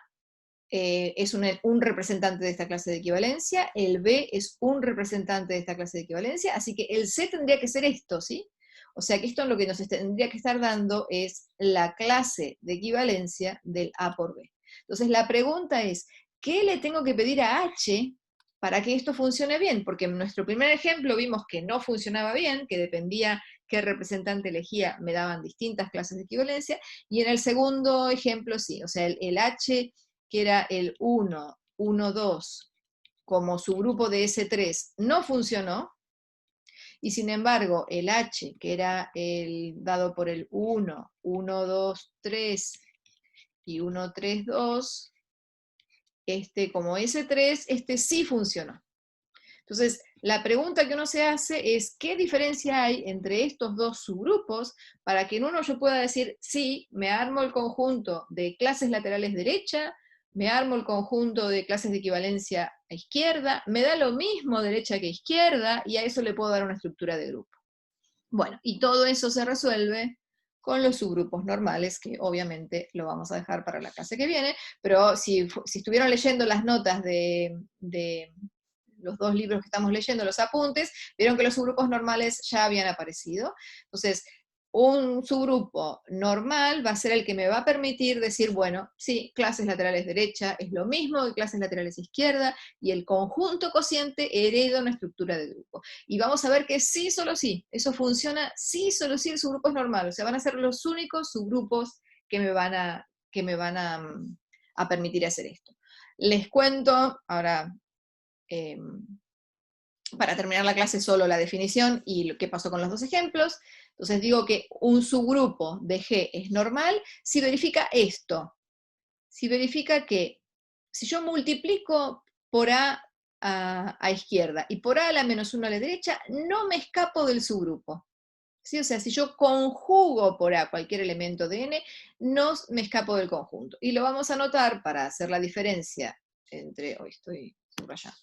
S1: es un representante de esta clase de equivalencia, el B es un representante de esta clase de equivalencia, así que el C tendría que ser esto, ¿sí? O sea que esto lo que nos tendría que estar dando es la clase de equivalencia del A por B. Entonces la pregunta es, ¿qué le tengo que pedir a H para que esto funcione bien? Porque en nuestro primer ejemplo vimos que no funcionaba bien, que dependía qué representante elegía, me daban distintas clases de equivalencia, y en el segundo ejemplo sí, o sea, el H que era el 1, 1, 2, como subgrupo de S3, no funcionó, y sin embargo el H, que era el dado por el 1, 1, 2, 3 y 1, 3, 2, como S3, este sí funcionó. Entonces, la pregunta que uno se hace es, ¿qué diferencia hay entre estos dos subgrupos para que en uno yo pueda decir, sí, me armo el conjunto de clases laterales derecha, me armo el conjunto de clases de equivalencia a izquierda, me da lo mismo derecha que izquierda, y a eso le puedo dar una estructura de grupo? Bueno, y todo eso se resuelve con los subgrupos normales, que obviamente lo vamos a dejar para la clase que viene, pero si estuvieron leyendo las notas de los dos libros que estamos leyendo, los apuntes, vieron que los subgrupos normales ya habían aparecido. Entonces, un subgrupo normal va a ser el que me va a permitir decir, bueno, sí, clases laterales derecha es lo mismo que clases laterales izquierda, y el conjunto cociente hereda una estructura de grupo. Y vamos a ver que sí, solo sí, eso funciona, sí, solo sí, el subgrupo es normal, o sea, van a ser los únicos subgrupos que me van a permitir hacer esto. Les cuento, ahora, para terminar la clase, solo la definición y lo que pasó con los dos ejemplos. Entonces digo que un subgrupo de G es normal si verifica esto. Si verifica que si yo multiplico por A a izquierda y por A a la menos 1 a la derecha, no me escapo del subgrupo. ¿Sí? O sea, si yo conjugo por A cualquier elemento de N, no me escapo del conjunto. Y lo vamos a anotar para hacer la diferencia entre, hoy estoy subrayando,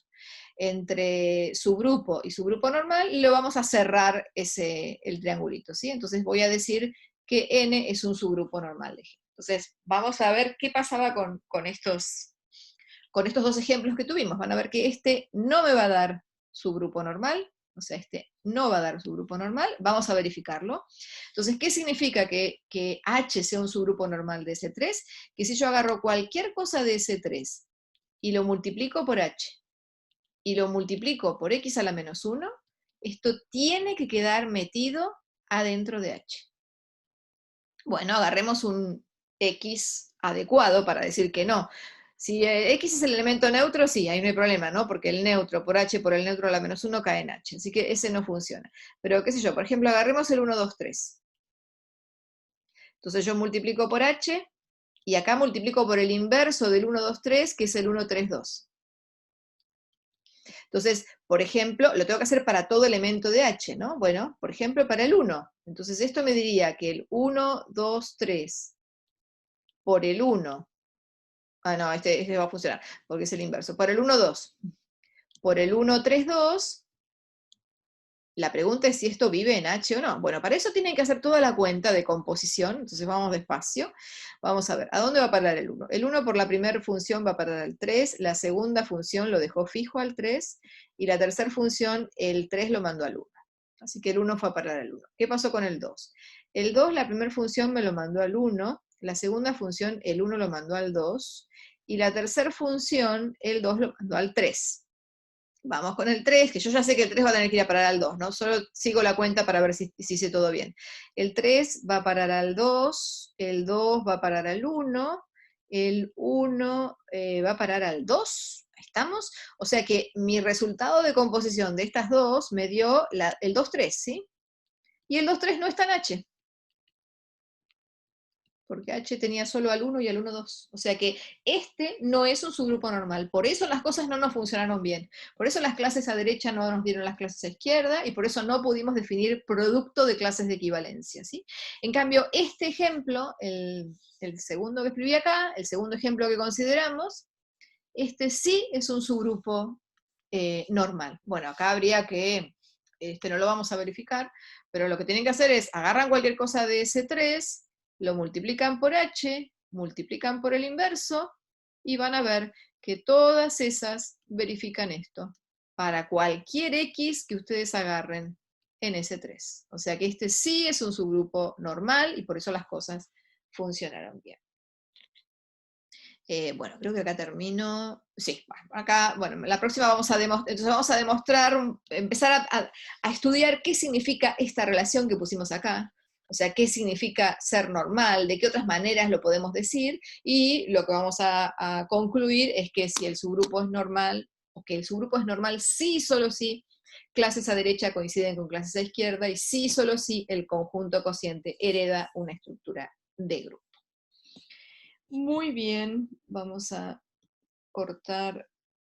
S1: entre subgrupo y subgrupo normal, y lo vamos a cerrar el triangulito, ¿sí? Entonces voy a decir que N es un subgrupo normal de G. Entonces, vamos a ver qué pasaba con estos dos ejemplos que tuvimos. Van a ver que este no me va a dar subgrupo normal, o sea, este no va a dar subgrupo normal, vamos a verificarlo. Entonces, ¿qué significa que H sea un subgrupo normal de S3? Que si yo agarro cualquier cosa de S3 y lo multiplico por H, y lo multiplico por X a la menos 1, esto tiene que quedar metido adentro de H. Bueno, agarremos un X adecuado para decir que no. Si X es el elemento neutro, sí, ahí no hay problema, ¿no? Porque el neutro por H por el neutro a la menos 1 cae en H, así que ese no funciona. Pero qué sé yo, por ejemplo, agarremos el 1, 2, 3. Entonces yo multiplico por H, y acá multiplico por el inverso del 1, 2, 3, que es el 1, 3, 2. Entonces, por ejemplo, lo tengo que hacer para todo elemento de H, ¿no? Bueno, por ejemplo, para el 1. Entonces esto me diría que el 1, 2, 3 por el 1, no, este va a funcionar, porque es el inverso. Por el 1, 2, por el 1, 3, 2, la pregunta es si esto vive en H o no. Bueno, para eso tienen que hacer toda la cuenta de composición, entonces vamos despacio. Vamos a ver, ¿a dónde va a parar el 1? El 1 por la primera función va a parar al 3, la segunda función lo dejó fijo al 3, y la tercera función, el 3 lo mandó al 1. Así que el 1 fue a parar al 1. ¿Qué pasó con el 2? El 2, la primera función me lo mandó al 1, la segunda función, el 1 lo mandó al 2, y la tercera función, el 2 lo mandó al 3. Vamos con el 3, que yo ya sé que el 3 va a tener que ir a parar al 2, ¿no? Solo sigo la cuenta para ver si hice todo bien. El 3 va a parar al 2, el 2 va a parar al 1, el 1 va a parar al 2, ¿estamos? O sea que mi resultado de composición de estas dos me dio el 2, 3, ¿sí? Y el 2, 3 no está en H, porque H tenía solo al 1 y al 1, 2. O sea que este no es un subgrupo normal. Por eso las cosas no nos funcionaron bien. Por eso las clases a derecha no nos dieron las clases a izquierda, y por eso no pudimos definir producto de clases de equivalencia, ¿sí? En cambio, este ejemplo, el segundo que escribí acá, el segundo ejemplo que consideramos, este sí es un subgrupo normal. Bueno, acá habría que, no lo vamos a verificar, pero lo que tienen que hacer es, agarran cualquier cosa de S3, lo multiplican por H, multiplican por el inverso, y van a ver que todas esas verifican esto, para cualquier X que ustedes agarren en S3. O sea que este sí es un subgrupo normal, y por eso las cosas funcionaron bien. Bueno, creo que acá termino. Sí, acá, bueno, la próxima vamos a demostrar, empezar a estudiar qué significa esta relación que pusimos acá. O sea, qué significa ser normal, de qué otras maneras lo podemos decir, y lo que vamos a concluir es que si el subgrupo es normal, o que el subgrupo es normal sí, solo sí, clases a derecha coinciden con clases a izquierda, y sí, solo sí, el conjunto cociente hereda una estructura de grupo. Muy bien, vamos a cortar